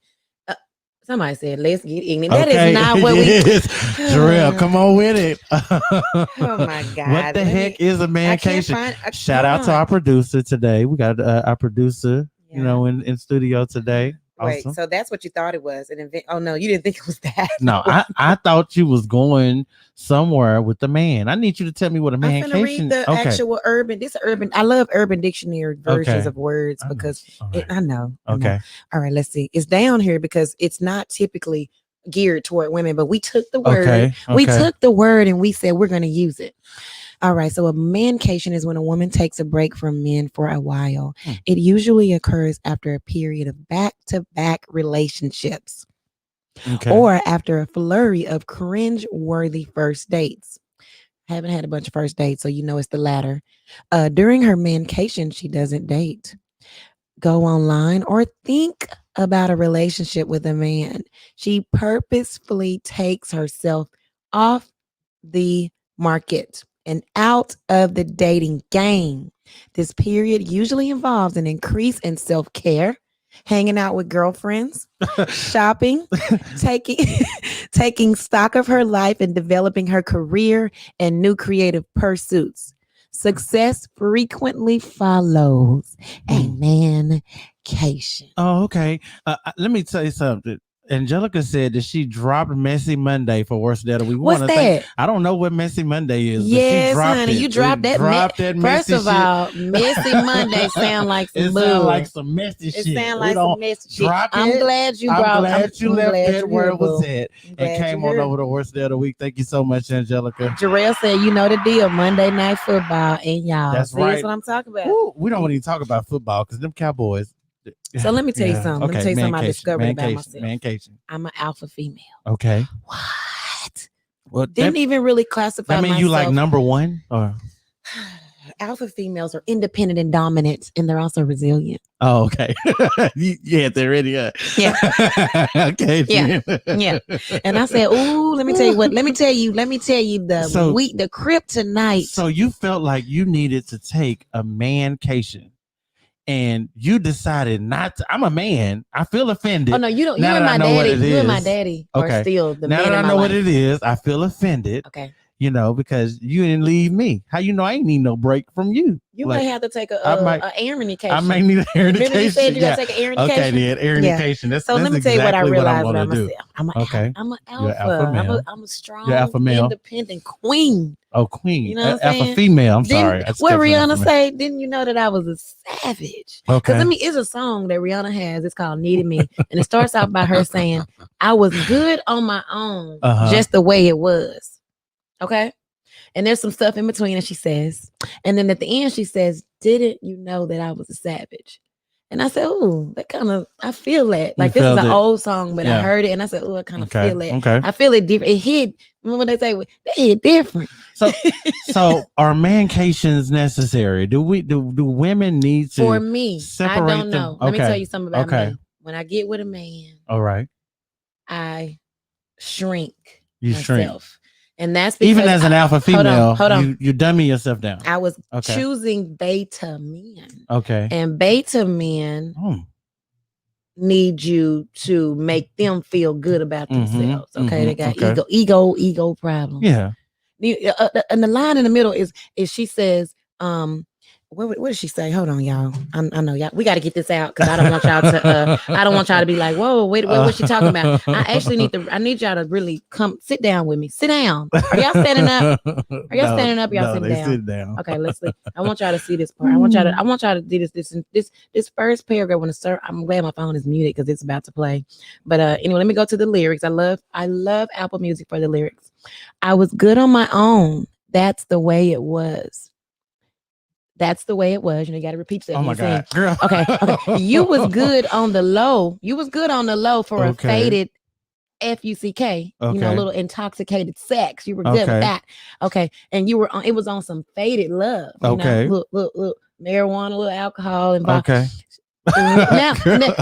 Somebody said, let's get ignorant. That is not what we. Yes. Jarrell, come on with it. Oh my God. What the heck is a I can't mancation? find. Shout out to our producer today. We got our producer, in studio today. Wait, Awesome. so that's what you thought it was? Oh no, you didn't think it was that. No, I thought you was going somewhere with the man. I need you to tell me what a I'm mancation. gonna read the actual urban. This urban. I love Urban Dictionary versions Okay. of words I know. because All right. I know. I know. Okay. All right, let's see. It's down here because it's not typically geared toward women, but we took the word. Okay. We took the word and we said we're going to use it. All right. So a mancation is when a woman takes a break from men for a while. It usually occurs after a period of back-to-back relationships or after a flurry of cringe-worthy first dates. Haven't had a bunch of first dates, so you know it's the latter. During her mancation, she doesn't date, go online, or think about a relationship with a man. She purposefully takes herself off the market and out of the dating game. This period usually involves an increase in self-care, hanging out with girlfriends, shopping, taking stock of her life and developing her career and new creative pursuits. Success frequently follows a mancation. Oh, okay. Let me tell you something. Angelica said that she dropped Messy Monday for worst day of the week. What's that? I don't know what Messy Monday is. Yes, but she dropped honey, it. you dropped that. that First messy of all, Messy Monday sound like some it boo. sound like some messy It shit. sound like some messy shit. drop I'm it. glad you I'm brought. glad you I'm left glad that you where were, it was boo. at I'm and glad came you on were. over the worst day of the week. Thank you so much, Angelica. Jarrell said, "You know the deal. Monday Night Football and y'all." That's See, right. That's what I'm talking about. Ooh, we don't want to talk about football because them Cowboys. So let me tell you something. Let me tell you something I mancation, discovered about mancation, myself. Mancation. I'm an alpha female. Okay. What? Well, Didn't even really classify I mean, myself. you like number one or? Alpha females are independent and dominant, and they're also resilient. Oh, okay. Yeah, they're ready. Yeah. Okay. Yeah. Yeah. And I said, "Ooh, let me tell you what. Let me tell you the So- the kryptonite." So you felt like you needed to take a mancation, and you decided not to. I'm a man. I feel offended. Oh no, you don't. You Now and that I my know what daddy. it You and my is. daddy Okay. are still the Now men that I in my know life. what it is, I feel offended. Okay. Because you didn't leave me. How you know I ain't need no break from you? You Like, may have to take I might- a air indication. I may need an air Remember indication. you said you Yeah. gotta take an air Okay, indication. then air Yeah. indication. That's So let me that's tell you what I exactly realized I'm about gonna do. myself. I'm an Okay. I'm an You're an alpha male. I'm a strong, You're alpha male. independent queen. Oh, queen. You know what I'm Alpha saying? female. I'm Didn't- sorry. I What skipped Rihanna alpha male. say? Didn't you know that I was a savage? Because Okay. I mean, it's a song that Rihanna has. It's called "Needed Me," and it starts out by her saying, "I was good on my own, just the way it was." Okay. And there's some stuff in between, and she says, and then at the end she says, "Didn't you know that I was a savage?" And I said, "Oh, that kind of, I feel that. Like, this is felt an it. old song, but I Yeah. heard it, and I said, oh, I kind of Okay. feel it. Okay. I feel it different. It hit. Remember what they say? They hit different. So are mancations necessary? Do women need to? For me, I separate don't them? know. Let me Okay. tell you something about Okay. me. When I get with a man, All right. I shrink You shrink. myself. And that's because Even as an alpha female, hold on. you dummy yourself down. I was Okay. choosing beta men. Okay. And beta men need you to make them feel good about themselves. Okay. They got ego problems. Yeah. And the line in the middle is she says, what did she say? Hold on, y'all. I know y'all. We got to get this out because I don't want y'all to. I don't want y'all to be like, whoa, wait, what's she talking about? I actually I need y'all to really come sit down with me. Sit down. Are y'all standing up? Are y'all standing up? Y'all sitting down? Sit down. Okay, let's see. I want y'all to see this part. I want y'all to do this first paragraph. When I'm glad my phone is muted because it's about to play. But anyway, let me go to the lyrics. I love Apple Music for the lyrics. I was good on my own. That's the way it was. That's the way it was. You know, you got to repeat that. Oh my God, girl. Okay. You was good on the low. You was good on the low for a faded FUCK. You know, a little intoxicated sex. You were good with that. Okay. And you were on. It was on some faded love. You know? Look, marijuana, a little alcohol involved. Okay. Now,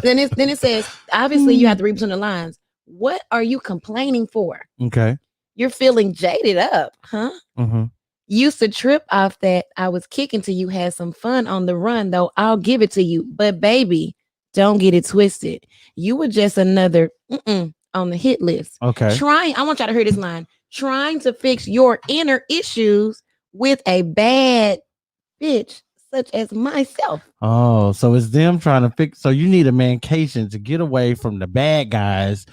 then it says, obviously, you have to read between the lines. What are you complaining for? Okay. You're feeling jaded up, huh? Mm-hmm. Used to trip off that I was kicking till you had some fun on the run, though I'll give it to you. But baby, Don't get it twisted. You were just another on the hit list. Okay. I want y'all to hear this line. Trying to fix your inner issues with a bad bitch such as myself. Oh, so it's them trying to fix. So you need a mancation to get away from the bad guys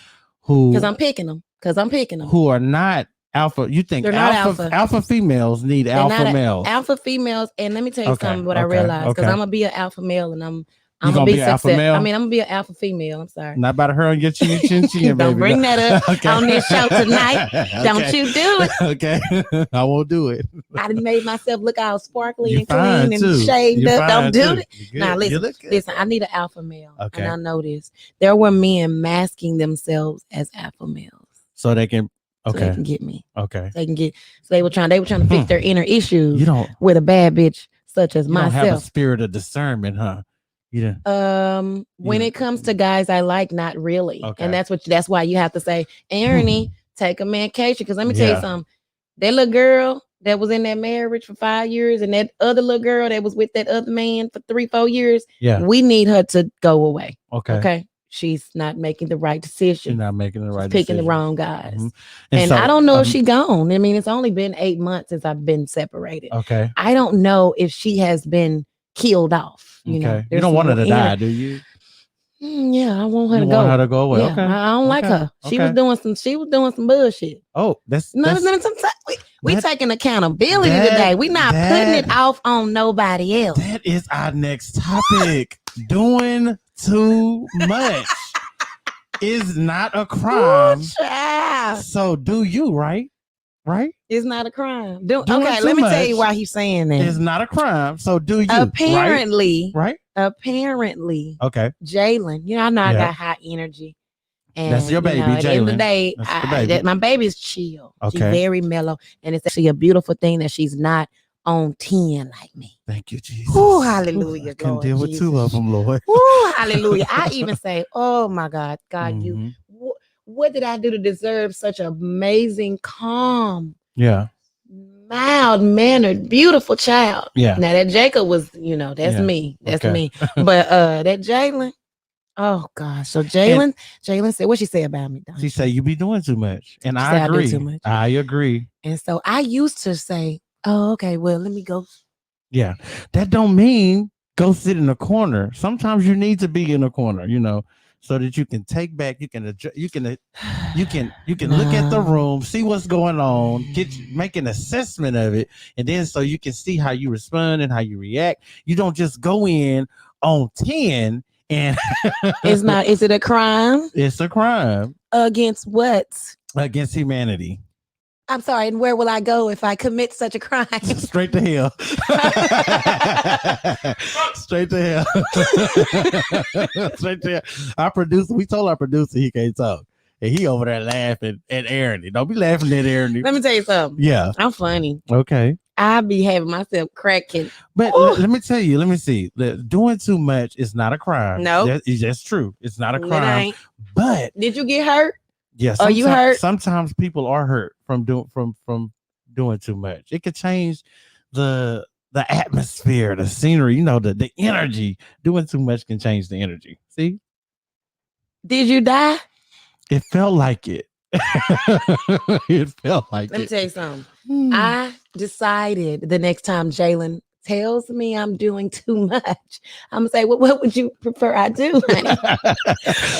who Because I'm picking them. who are not alpha. You think They're not alpha females need They're alpha not males? Alpha females. And let me tell you Okay, something what I okay, realized. Because okay. I'm gonna be an alpha male and I'm You gonna be an alpha success- male? I mean, I'm gonna be an alpha female. I'm sorry. Not about her on your chin, Don't baby. bring that up on this show tonight. Don't Okay. you do it. Okay, I won't do it. I done made myself look all sparkly You and clean fine and too. shaved You up. fine Don't do too. it. You good. Now You listen, look good. listen. I need an alpha male, Okay. and I know this. There were men masking themselves as alpha males, So they can. so they Okay. can get me. Okay. They can get. So they were trying to fix their inner issues You don't. with a bad bitch such as You don't have a myself. spirit of discernment, huh? You don't. When you- it comes to guys I like, not really, Okay. and that's why you have to say, Ernie, take a mancation. Because let me tell Yeah. you something. That little girl that was in that marriage for 5 years, and that other little girl that was with that other man for 3-4 years. Yeah. We need her to go away. Okay. Okay. She's not making the right You're decision. not making the right. She's picking the decision. wrong guys. Mhm. And so, I don't know if she gone. I mean, it's only been 8 months since I've been separated. Okay. I don't know if she has been killed off. You know, Okay. You there's don't some want her to inner- die, do you? Yeah, I want her You to want go. her to go away. Yeah, Okay. I don't like Okay. her. She was Okay. doing some bullshit. Oh, that's We that- taking accountability that- today. We not putting that- it off on nobody else. that is our next topic. Doing too much is not a crime. Ooh, child. So do you, right? Right? It's not a crime. Doing Okay, too let me tell you much why he's saying that. It's not a crime. So do you? Apparently, Right? apparently, Okay. Jalen, I know I Yeah. got high energy. And That's your baby, at the end of the Jalen. day, That's the baby. my baby's chill. She's Okay. very mellow. And it's actually a beautiful thing that she's not on 10 like me. Thank you, Jesus. Ooh, hallelujah, I can Lord deal with Jesus. two of them, Lord. Ooh, hallelujah. I even say, oh my God, you, Mhm. what did I do to deserve such amazing, calm, Yeah. mild mannered, beautiful child? Yeah. Now that Jacob was, that's Yeah. me. That's Okay. me. But that Jalen, oh gosh. So Jalen said, what she say about me, Don? She say you be doing too much. And She I say I do agree. too much. I agree. And so I used to say, oh, okay, well, let me go. Yeah. That don't mean go sit in a corner. Sometimes you need to be in a corner, so that you can take back, you can adjust, you can look at the No. room, see what's going on, make an assessment of it, and then so you can see how you respond and how you react. You don't just go in on 10 and Is it a crime it's a crime against what? against humanity. I'm sorry, and where will I go if I commit such a crime? Straight to hell. Straight to hell. Straight to hell. We told our producer he can't talk. And he over there laughing at Aaron. Don't be laughing at Aaron. Let me tell you something. Yeah. I'm funny. Okay. I be having myself cracking. But Ooh. let me tell you, let me see. Doing too much is not a crime. Nope. That's true. It's not a It crime. ain't. But Did you get hurt? yeah, Are you hurt? Sometimes people are hurt from doing too much. It could change the atmosphere, the scenery, the energy. Doing too much can change the energy. See? Did you die? It felt like it. It felt like Let me it. tell you something. Hmm. I decided the next time Jalen tells me I'm doing too much, I'm gonna say, well, what would you prefer I do, honey?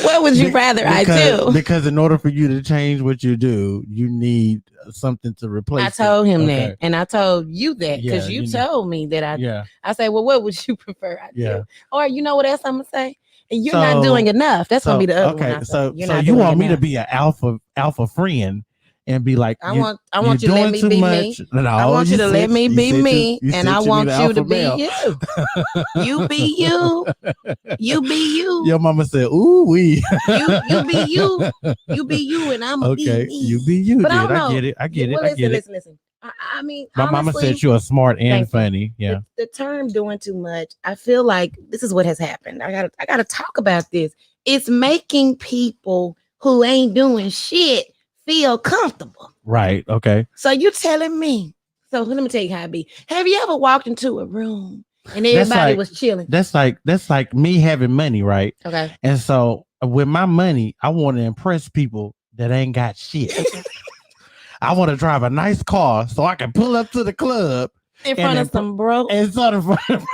What would you rather I do? Because in order for you to change what you do, you need something to replace. I told him Okay. that, and I told you that because Yeah, you told me that Yeah. I say, well, what would you prefer I Yeah. do? Or you know what else I'm gonna say? And you're not doing enough. That's gonna be the other one. I say. So You're so not you doing want me to enough. be an alpha friend and be like, I want you to let me be me. No, I want you to let me be me, and I want you to be you. you. You be you. You be you. Your mama said, "Ooh, we." You be you. You be you, and I'm Okay, be me. you be you. But I Dude. don't I know. get it. I get it. Well, I get it. listen. I mean, My mama honestly, said you're smart and Thank you. funny. Yeah. the term doing too much, I feel like this is what has happened. I gotta talk about this. It's making people who ain't doing shit feel comfortable. Right. Okay. So you telling me. So let me tell you how it be. Have you ever walked into a room And everybody like- was chilling. That's like me having money, right? Okay. And so with my money, I want to impress people that ain't got shit. I want to drive a nice car so I can pull up to the club In front of some broke. and sort of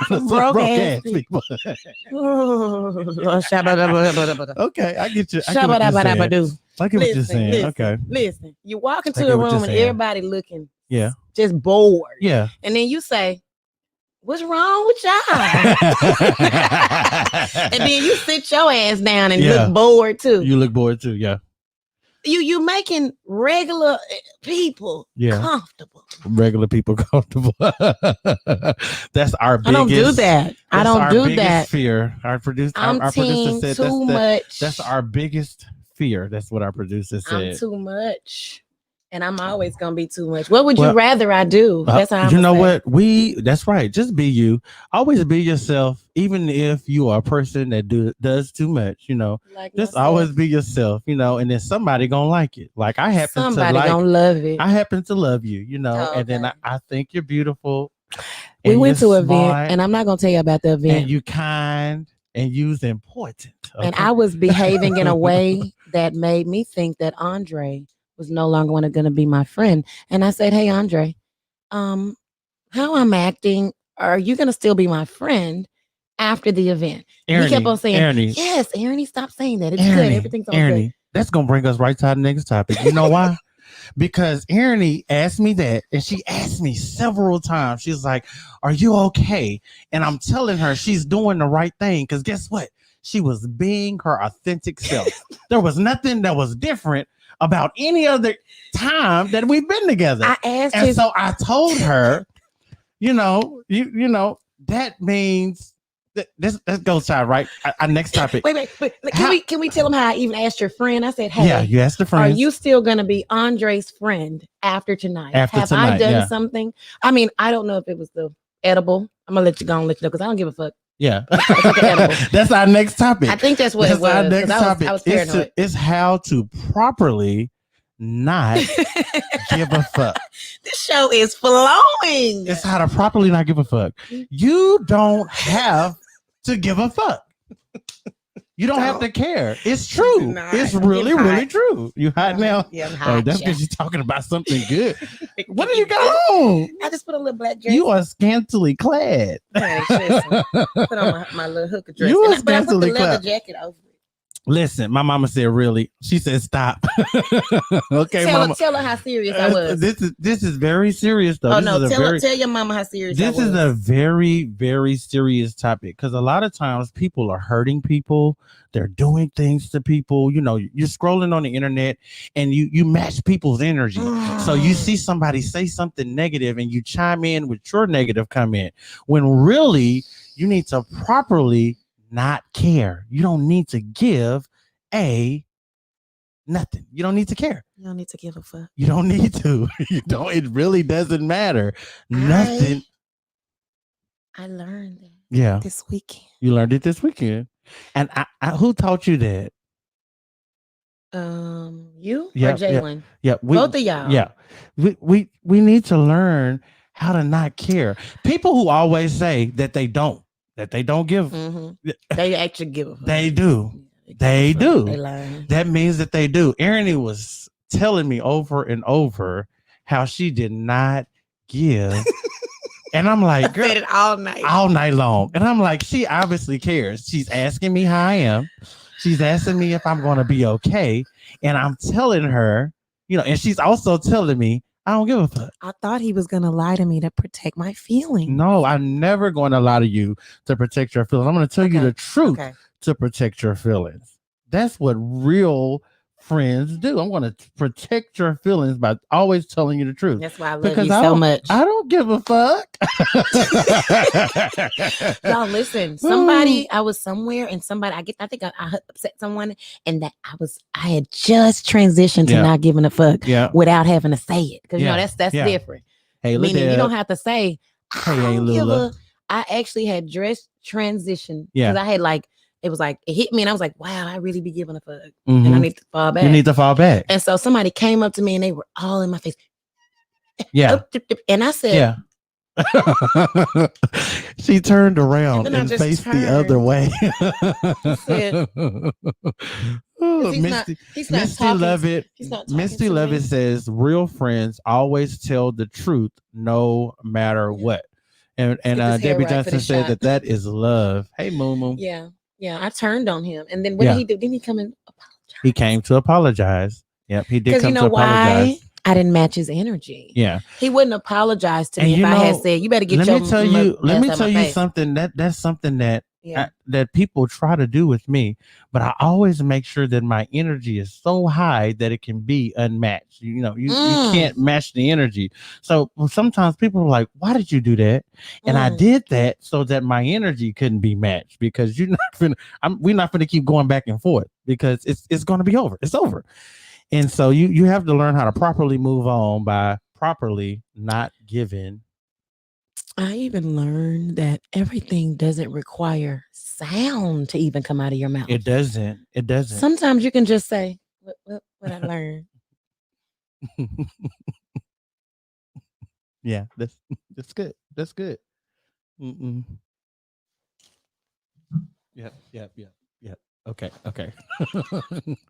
some broke ass people. Okay, I get you. I get what you're saying. Shabba-dabba-dabba-doo. I get what you're Listen, saying. listen. Okay. Listen, you walk I into get a what room you're and saying. everybody looking Yeah. just bored. Yeah. And then you say, what's wrong with y'all? And then you sit your ass down and Yeah. look bored too. You look bored too. Yeah. You making regular people Yeah. comfortable. Regular people comfortable. That's our biggest. I don't do that. I that's don't our do biggest that. fear. Our producer I'm team said too much. that's our biggest fear. That's what our producer said. I'm too much. And I'm always gonna be too much. What would Well, you rather I do? That's how I'm you know say. what? That's right. Just be you. Always be yourself, even if you are a person that does too much, Like just myself. always be yourself, and then somebody gonna like it. Like I happen Somebody to gonna love it. I happen to love you, Oh, and then okay. I think you're beautiful. We and went to you're an event, smart, and I'm not gonna tell you about the event. and you kind and you's important. And okay? I was behaving in a way that made me think that Andre was no longer going to be my friend. And I said, "Hey, Andre, how I'm acting? Are you going to still be my friend after the event?" And he kept on saying, Ernie, "Yes, Ernie, stop saying that. It's Ernie, good. Everything's all Ernie, that's gonna bring us right to our next topic. You know why? Because Ernie asked me that, and she asked me several times. She's like, "Are you okay?" And I'm telling her she's doing the right thing. Because guess what? She was being her authentic self. There was nothing that was different about any other time that we've been together. I asked And his so I told her, you know, that means that this goes to right. Our next topic. wait. Can we tell him how I even asked your friend? I said, "Hey, Yeah, you asked the are friends. you still going to be Andre's friend after tonight? After Have I tonight, done yeah. something? I mean, I don't know if it was the edible. I'm gonna let you go and let you know because I don't give a fuck. Yeah, like an edible. That's our next topic. I think that's what That's it was. our 'cause next topic. I was It's paranoid. it's how to properly not give a fuck. This show is flowing. It's how to properly not give a fuck. You don't have to give a fuck. You don't have to care. It's true. Nah, It's I'm really, getting really hot. true. You hot now? Yeah, I'm Oh, hot. that's yeah. because you're talking about something good. What do you got on? I just put a little black dress. You are scantily clad. Hey, listen, put on my little hooker dress. You And are but I put the scantily leather clad. jacket over. Listen, my mama said, really? She said, stop. Okay, Tell mama. her, tell her how serious I was. This is very serious though. Oh This no, is a tell her, tell your mama how serious I this was. is a very, very serious topic because a lot of times people are hurting people. They're doing things to people. You're scrolling on the internet and you match people's energy. So you see somebody say something negative and you chime in with your negative comment when really you need to properly not care. You don't need to give nothing. You don't need to care. You don't need to give a fuck. You don't need to. You don't. It really doesn't matter. Nothing. I learned that Yeah, this weekend. you learned it this weekend. And who taught you that? You Yeah, or Jalen? Yeah, Both of y'all. Yeah, we need to learn how to not care. People who always say that they don't give, Mhm. They actually give a fuck. they do. Yeah, give a They fuck. do. They lying. That means that they do. Erin was telling me over and over how she did not give. And I'm I like, girl, said it all night. all night long. And I'm like, she obviously cares. She's asking me how I am. She's asking me if I'm going to be okay. And I'm telling her, and she's also telling me, I don't give a fuck. I thought he was gonna lie to me to protect my feelings. No, I'm never going to lie to you to protect your feelings. I'm going to tell you Okay, the truth Okay. to protect your feelings. That's what real friends do. I'm going to protect your feelings by always telling you the truth. That's why I love Because you I so don't- much. I don't give a fuck. Y'all listen, somebody, I was somewhere and somebody, I think I upset someone and that I had just transitioned to Yeah. not giving a fuck Yeah. without having to say it. Because Yeah, that's yeah. different. Hey, Meaning you Liddell. don't have to say, I Hey, don't give Lula. a, I actually had dress transition. Yeah. Because I had it hit me and I was like, wow, I really be giving a fuck. Mhm. And I need to fall back. You need to fall back. And so somebody came up to me and they were all in my face. Yeah. And I said, Yeah. She turned around then I and just faced the other turned. way. said- Oh, he's not- Misty, He's not Misty talking. Levitt. He's not talking Misty to me. Levitt says, "Real friends always tell the truth, no matter Yeah. what." And get this hair Debbie right for Johnson this said shot. that is love. Hey, Moo Moo. Yeah. I turned on him, and then what Yeah. did he do? Didn't he come and apologize? He came to apologize. Yep, he did Because come you know to apologize. why? I didn't match his energy. Yeah. He wouldn't apologize to And me if you I had know, said, "You better get Let your me tell mu- you. Let ass me out tell my you face." something. That's something that Yeah. that people try to do with me, but I always make sure that my energy is so high that it can be unmatched. You know, you can't match the energy. So sometimes people are like, "Why did you do that?" And I did that so that my energy couldn't be matched, because you're not gonna. We're not gonna keep going back and forth, because it's gonna be over. It's over. And so you have to learn how to properly move on by properly not giving. I even learned that everything doesn't require sound to even come out of your mouth. It doesn't. It doesn't. Sometimes you can just say, "What I learned." Yeah, that's good. That's good. Mm-mm. Yep. Okay.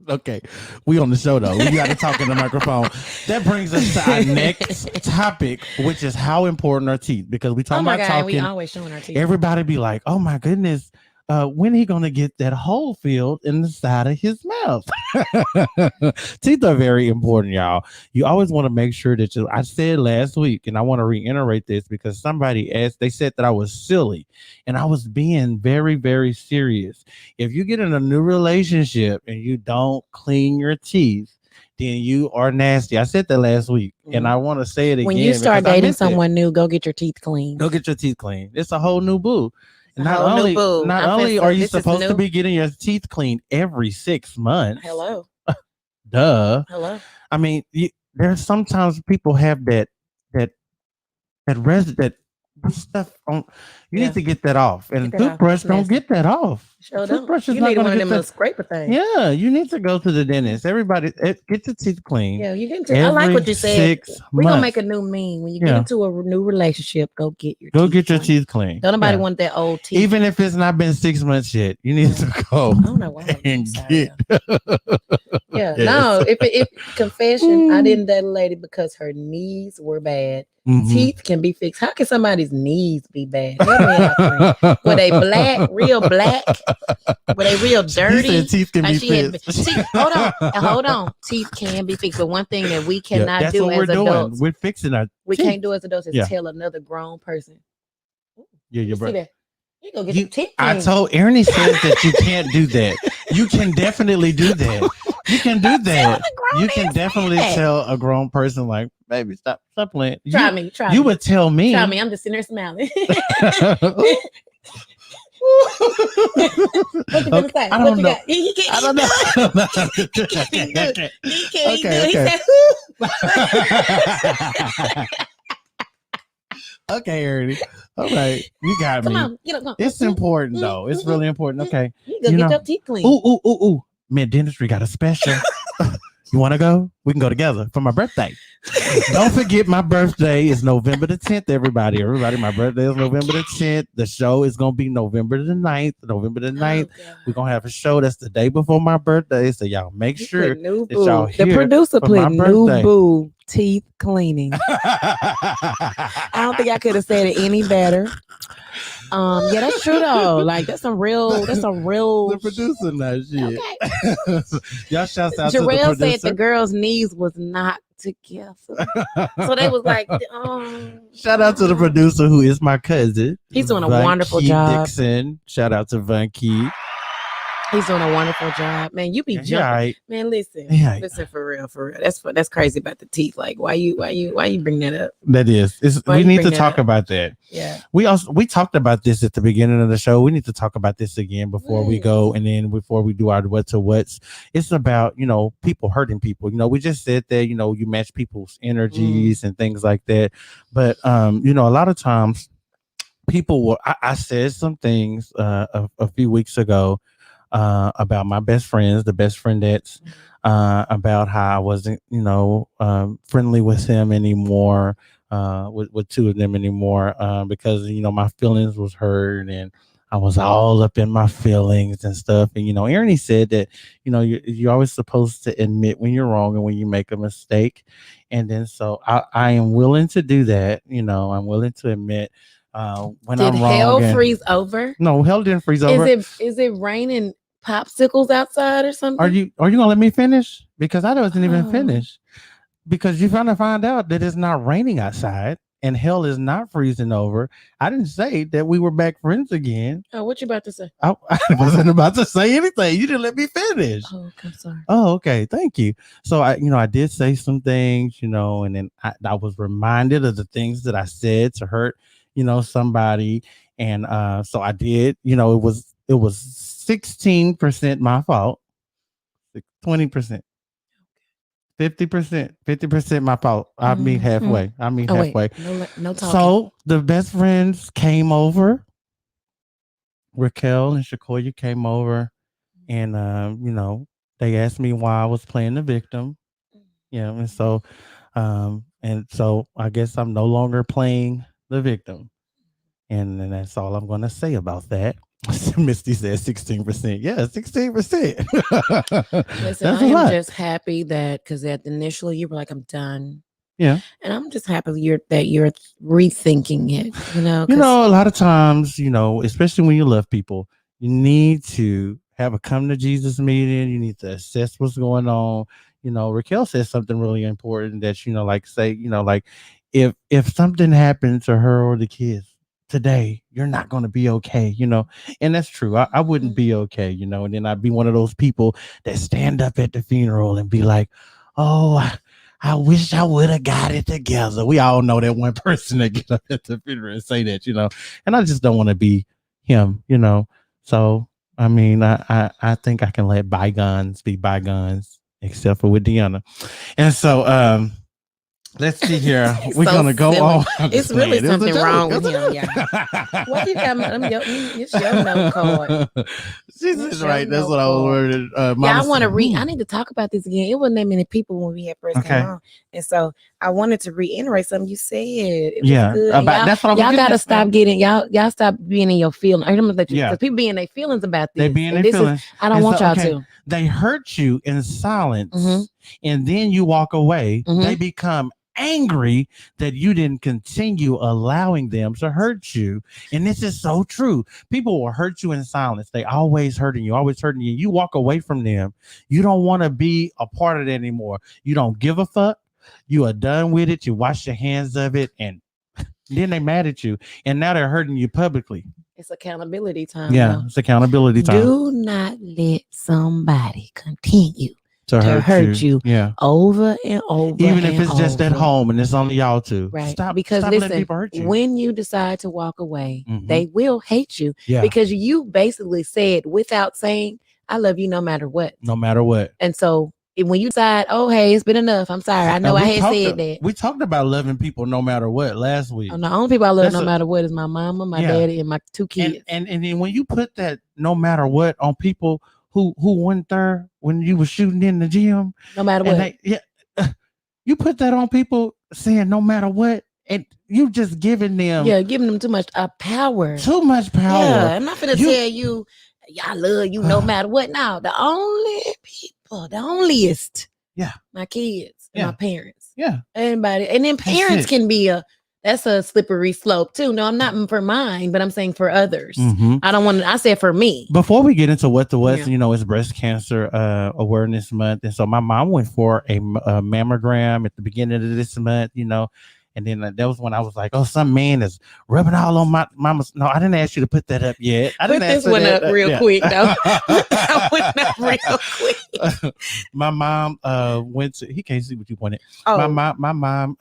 Okay. We on the show though. We got to talk in the microphone. That brings us to our next topic, which is how important are teeth. Because we Oh talking my about God, we talking. always showing our teeth. Everybody be like, "Oh my goodness, when he gonna get that hole filled in the side of his mouth?" Teeth are very important, y'all. You always want to make sure that I said last week, and I want to reiterate this because somebody asked, they said that I was silly, and I was being very, very serious. If you get in a new relationship and you don't clean your teeth, then you are nasty. I said that last week, and I want to say it again. When you start because I dating meant it. someone new, go get your teeth clean. Go get your teeth clean. It's a whole new boo. Not whole new only, boo. not I'm only finna- are you this is supposed to new. be getting your teeth cleaned every 6 months. Hello. Duh. I mean, there's sometimes people have that stuff on. You Yeah. need to get that off, and Get that off. toothbrush It's don't nasty. get that off. Sure don't. Toothbrush is You not need gonna one of get them that. little scraper things. Yeah, you need to go to the dentist. Everybody, get your teeth clean. Yeah, you get into. I like what Every you said. 6 We're gonna months. make a new meme. When you Yeah. get into a new relationship, go get your Go teeth get your clean. teeth clean. Don't nobody Yeah. want that old teeth. Even if it's not been 6 months yet, you need to go I don't know why. I'm and sorry, get. yeah, Yes. no. If confession, I Mm. didn't date a lady because her knees were bad. Mhm. Teeth can be fixed. How can somebody's knees be bad? Help me out, friend. Were they black, real black? Were they real He dirty? said teeth can be Like she had fixed. teeth. Hold on. Teeth can be fixed, but one thing that we Yeah, cannot that's do what as we're doing. adults, We're fixing our. we teeth. can't do as adults is Yeah. tell another grown person. Yeah, You your see brother. that? You go get You- your teeth I cleaned. told Ernie says that you can't do that. You can definitely do that. You can do that. You can definitely tell a grown person, like, "Baby, stop playing." Try you, me. Try You me. would tell me. Try me. I'm just sitting there smiling. What you gonna say? I What don't you know. got? He can't. I don't know. He can't do it. He can't do Okay, it. He okay. said, Okay, Ernie. All right, you got "Come me. on, get up, come on." It's important though. It's really important. Okay. You go you get know- your teeth cleaned. Ooh. Mid Dentistry got a special. You want to go? We can go together for my birthday. Don't forget, my birthday is November the 10th, everybody. My birthday is November the 10th. The show is going to be November the 9th. November the 9th. We're going to have a show that's the day before my birthday. So y'all make sure new that y'all The here producer for my put new birthday. boo teeth cleaning. I don't think I could have said it any better. Yeah, that's true though. Like that's a real. The producer not shit. Okay. Y'all shouts out to the Jarrell said producer. the girl's knees was not together, so they was like, Shout out to the producer who is my cousin. He's doing a Von wonderful Key job. Dixon. Shout out to Von Key. He's doing a wonderful job, man. You be Yeah, jumping, right. man. Listen, Yeah. listen for real. That's crazy about the teeth. Like, why you bring that up? That is. Why We you need bring to that talk up? about that. Yeah, We talked about this at the beginning of the show. We need to talk about this again before we go, and then before we do our what's. It's about, people hurting people. We just said that, you match people's energies and things like that. But a lot of times people will. I said some things a few weeks ago about my best friends, the best friendettes, about how I wasn't, friendly with him anymore. with two of them anymore, because my feelings was hurt and I was all up in my feelings and stuff. And Ernie said that you're always supposed to admit when you're wrong and when you make a mistake. And then so I am willing to do that. I'm willing to admit when Did I'm wrong. hell and- freeze over? No, hell didn't freeze over. Is it raining popsicles outside or something? Are you gonna let me finish? Because I wasn't even Oh. finished. Because you're gonna find out that it's not raining outside and hell is not freezing over. I didn't say that we were back friends again. Oh, what you about to say? I wasn't about to say anything. You didn't let me finish. Oh, okay, sorry. Oh, okay. Thank you. So I did say some things, and then I was reminded of the things that I said to hurt, somebody. And so I did, it was 16% my fault, 20%. 50% my fault. I meet halfway. I meet Oh, halfway. wait. No talking. So the best friends came over. Raquel and Shakoya came over, and they asked me why I was playing the victim. And so I guess I'm no longer playing the victim, and then that's all I'm going to say about that. Misty said 16%. Yeah, 16%. Listen, That's I a am lot. just happy that because initially you were like, I'm done. Yeah. And I'm just happy that you're rethinking it, 'cause- A lot of times, especially when you love people, you need to have a come to Jesus meeting. You need to assess what's going on. Raquel said something really important that, if something happened to her or the kids today, you're not going to be okay, and that's true. I wouldn't be okay, and then I'd be one of those people that stand up at the funeral and be like, oh, I wish I would have got it together. We all know that one person that get up at the funeral and say that, and I just don't want to be him, So, I mean, I think I can let bygones be bygones, except for with Deanna. And so, let's see here. We're So going to go silly. on. I'm It's just really playing. It was a something wrong joke. with It was a him, joke. What you got? It's your note card. She's It's right. your That's what I was note worded. Yeah, I Mama want to said, read. I need to talk about this again. It wasn't that many people when we had first Okay. came on, and so I wanted to reiterate something you said. It was Yeah, good. And that's what I was y'all getting gotta at, stop man. getting y'all stop being in your feelings. I'm gonna let you Yeah. because people be in their feelings about this. They be in and their this feelings. I don't And want so, y'all okay, to. They hurt you in silence, Mhm. and then you walk away. Mhm. They become angry that you didn't continue allowing them to hurt you. And this is so true. People will hurt you in silence. They always hurting you, always hurting you. You walk away from them. You don't want to be a part of it anymore. You don't give a fuck. You are done with it. You wash your hands of it, and then they mad at you. And now they're hurting you publicly. It's accountability time. Yeah, it's accountability time. Do not let somebody continue to hurt you. Yeah. over and over. Even if and it's just at over. home and it's only y'all two. Right. Stop, because stop letting listen, people hurt you. when you decide to walk away, Mhm. they will hate you Yeah. because you basically said without saying, I love you no matter what. No matter what. And so when you decide, oh, hey, it's been enough. I'm sorry. I know And I we had talked said that. We talked about loving people no matter what last week. The only people I love That's no a- matter what is my mama, my Yeah. daddy, and my two kids. And then when you put that no matter what on people who went there when you were shooting in the gym, no matter and what. you put that on people saying no matter what, and you just giving them Giving them too much power. too much power. Yeah, I'm not gonna You- tell you, I love you no matter what. Now, the only people, the onlyest, Yeah. my kids, and Yeah. my parents, Yeah. everybody, and then parents it. can be that's a slippery slope too. No, I'm not for mine, but I'm saying for others. Mhm. I don't want to. I said for me. Before we get into what the West, Yeah. it's Breast Cancer Awareness Month, and so my mom went for a mammogram at the beginning of this month, and then that was when I was like, "Oh, some man is rubbing all on my mama's." No, I didn't ask you to put that up yet. I Put didn't this ask one that, up real yeah. quick, though. That one up real quick. My mom went to. He can't see what you pointed. Oh, My mom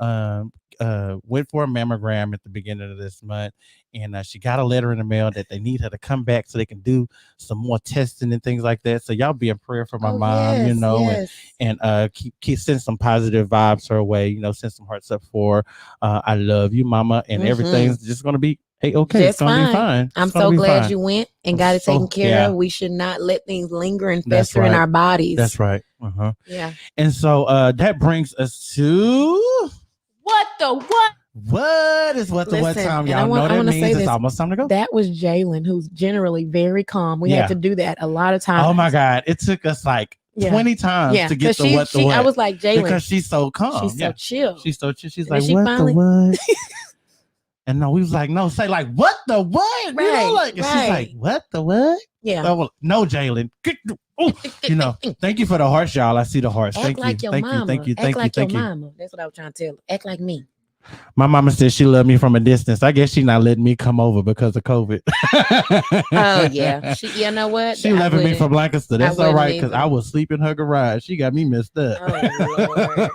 went for a mammogram at the beginning of this month, and she got a letter in the mail that they need her to come back so they can do some more testing and things like that. So y'all be in prayer for my mom, yes. and keep send some positive vibes her way, send some hearts up for her. I love you, mama, and Mhm. everything's just gonna be okay. Just It's gonna be fine. I'm It's gonna so be glad fine. you went and I'm got it so- taken care yeah. of. We should not let things linger and That's fester in right. our bodies. That's right. Yeah. And so that brings us to What the what? What is what the what Listen, time? and I Y'all know wanna that say means it's this. almost time to go. That was Jalen, who's generally very calm. We Yeah. had to do that a lot of times. Oh my God. It took us like Yeah. 20 times Yeah, to get because the what the what. I was like, Jalen, because she's so calm. she's so chill. She's so chill. She's And then like, she what finally- the what? And no, we was like, no, say like, what the what? You know, Right, like, and she's right. like, what the what? Yeah. So, no, Jalen. Oh, you know, thank you for the hearts, y'all. I see the hearts. Act Thank like you. your Thank mama. you. Thank you. Act Thank you. like Thank your you. mama. That's what I was trying to tell her. Act like me. My mama said she loved me from a distance. I guess she's not letting me come over because of COVID. Oh yeah. You know what? She I loving me wouldn't- from Lancaster. That's all wouldn't right because either. I was sleep in her garage. She got me messed up. Oh, Lord.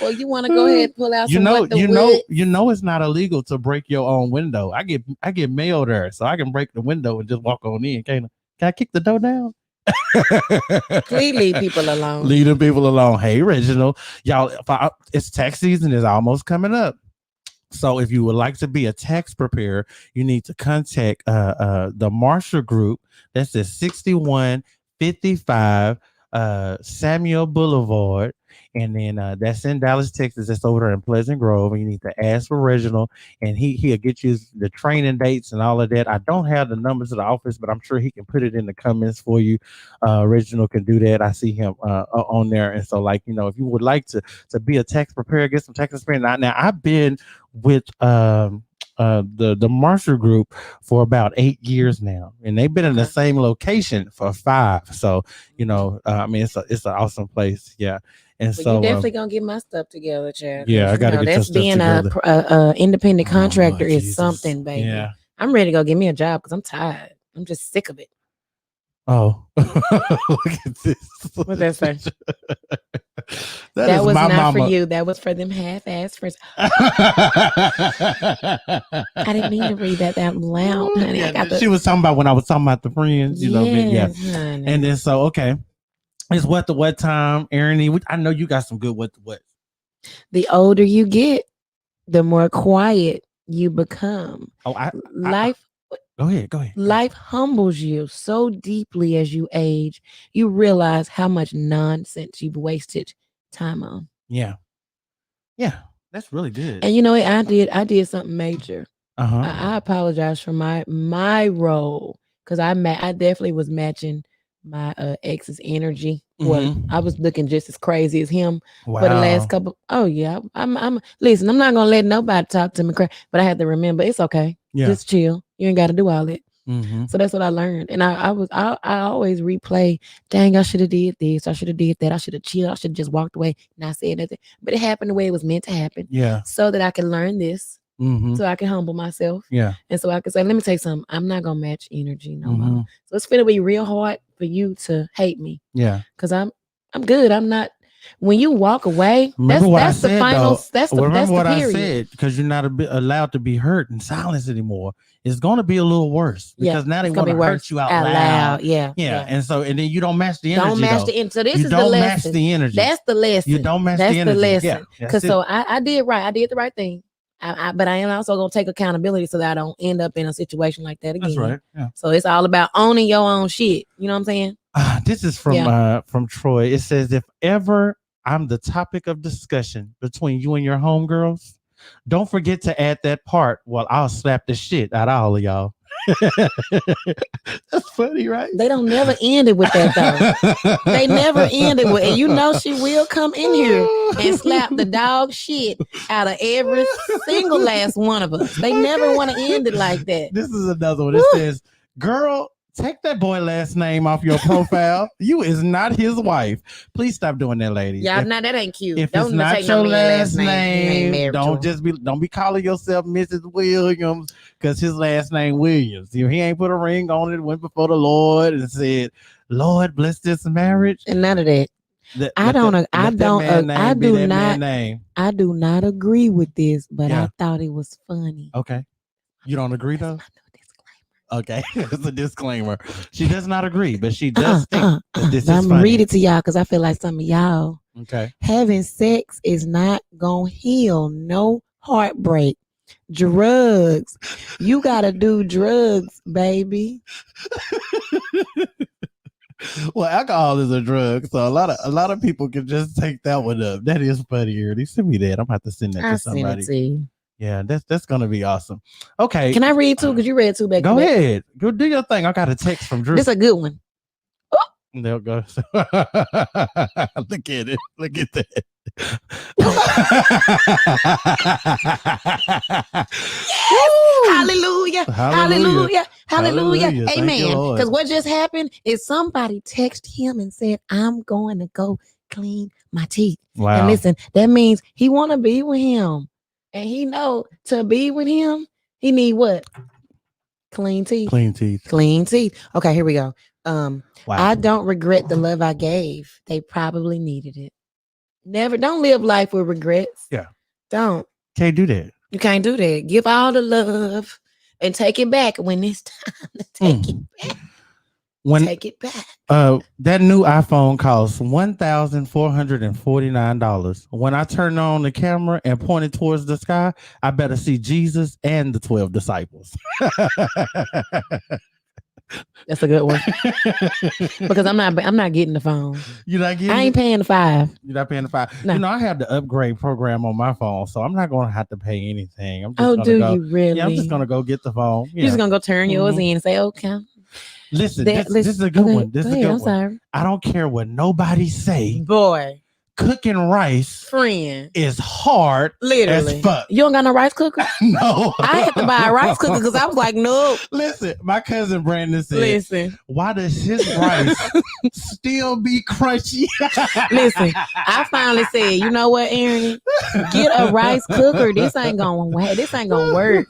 Well, you want to go ahead and pull out you some know, what the you what? know, it's not illegal to break your own window. I get mail there, so I can break the window and just walk on in. Can I kick the door down? Please leave people alone. Leave them people alone. Hey, Reginald, y'all, it's tax season is almost coming up. So if you would like to be a tax preparer, you need to contact the Marshall Group. That's at 6155 Samuel Boulevard. And then that's in Dallas, Texas. That's over there in Pleasant Grove. And you need to ask for Reginald, and he'll get you the training dates and all of that. I don't have the numbers of the office, but I'm sure he can put it in the comments for you. Reginald can do that. I see him on there. And so, like, you know, if you would like to be a tax preparer, get some tax experience. Now I've been with the Marshall Group for about 8 years now, and they've been in the same location for 5. So, you know, I mean, it's an awesome place. Yeah. And Well, so you definitely gonna get my stuff together, Chad. yeah, I gotta get your that's stuff being together. a independent Oh, contractor is Jesus. something, baby. Yeah. I'm ready to go get me a job because I'm tired. I'm just sick of it. Oh, look at this. What's that say? That That is was my not mama. for you. That was for them half-ass friends. I didn't mean to read that loud, honey. I got She was talking about when I was talking about the friends, you know. Yeah. Yes, honey. And then so okay, it's what the what time, Aaron. I know you got some good what the what. The older you get, the more quiet you become. Oh, Life go ahead. Life humbles you so deeply as you age, you realize how much nonsense you've wasted time on. Yeah, that's really good. And you know what? I did something major. Uh-huh. I apologize for my role because I definitely was matching my ex's energy. Well, Mhm. I was looking just as crazy as him Wow. for the last couple. Oh yeah, I'm listen. I'm not gonna let nobody talk to me crazy, but I had to remember it's okay. Yeah. Just chill. You ain't got to do all that. Mm-hmm. So that's what I learned. And I always replay, dang, I should have did this. I should have did that. I should have chilled. I should have just walked away, not said nothing. But it happened the way it was meant to happen. Yeah. So that I can learn this. Mm-hmm. So I can humble myself. Yeah. And so I can say, let me tell you something. I'm not going to match energy no Mhm. more. So it's going to be real hard for you to hate me. Yeah. Because I'm good. I'm not. When you walk away, Remember what I that's the said, final. though. That's the Remember that's what the I period. said, because you're not allowed to be hurt in silence anymore. It's going to be a little worse because now they it's gonna want to be hurt worse you out out loud. Yeah. Yeah. And so, and then you don't match the energy. Don't match though. the energy. So this you is the don't lesson. match the energy. That's the lesson. You don't match That's the energy. the lesson. Yeah, Because so I did right. I did the right thing. But I am also gonna take accountability so that I don't end up in a situation like that again. That's right. Yeah. So it's all about owning your own shit. You know what I'm saying? This is from Troy. It says, if ever I'm the topic of discussion between you and your homegirls, don't forget to add that part while I'll slap the shit out of all of y'all. That's funny, right? They don't never end it with that though. They never end it with, and you know she will come in here and slap the dog shit out of every single last one of us. They never want to end it like that. This is another one. It says, girl, take that boy last name off your profile. You is not his wife. Please stop doing that, lady. Y'all, now that ain't cute. If Don't it's not take your no man last You ain't name, married to him. don't be calling yourself Mrs. Williams because his last name Williams. If he ain't put a ring on it, went before the Lord and said, "Lord, bless this marriage." And none of that. I do not agree with this, but Yeah. I thought it was funny. Okay, you don't agree though. That's my new disclaimer. Okay, it's a disclaimer. She does not agree, but she does think that this But is I'm funny. gonna read it to y'all because I feel like some of y'all Okay. having sex is not gonna heal no heartbreak. Drugs. You gotta do drugs, baby. Well, alcohol is a drug, so a lot of people can just take that one up. That is funny, Ernie. Send me that. I'm gonna have to send that I to sent it somebody. to you. Yeah, that's gonna be awesome. Okay, Can I read two? Because you read two back. go to back. ahead. Go do your thing. I got a text from Drew. This is a good one. They'll go. Look at it. Look at that. Hallelujah. Hallelujah. Hallelujah. Hallelujah. Hallelujah. Thank you, Amen. Lord. Because what just happened is somebody texted him and said, I'm going to go clean my teeth. Wow. And listen, that means he want to be with him. And he know to be with him, he need what? Clean teeth. Clean teeth. Clean teeth. Okay, here we go. Wow. I don't regret the love I gave. They probably needed it. Don't live life with regrets. Yeah. Don't. Can't do that. You can't do that. Give all the love and take it back when it's time to take it back. Take it back. That new iPhone costs $1,449. When I turn on the camera and point it towards the sky, I better see Jesus and the 12 disciples. That's a good one. Because I'm not getting the phone. You're not getting I ain't it? paying the $5. You're not paying the $5. No. You know, I have the upgrade program on my phone, so I'm not gonna have to pay anything. I'm just Oh, gonna do go. you really? Yeah, I'm just gonna go get the phone. You're just gonna go turn yours in and say, okay. Listen, this is a good okay, one. This is go a ahead, good I'm one. sorry. I don't care what nobody say. Boy, Cooking rice friend, is hard literally. as fuck. You don't got no rice cooker? No. I had to buy a rice cooker because I was like, no. Listen, my cousin Brandon said, Listen, why does his rice still be crunchy? listen. I finally said, you know what, Aaron? Get a rice cooker. This ain't gonna work.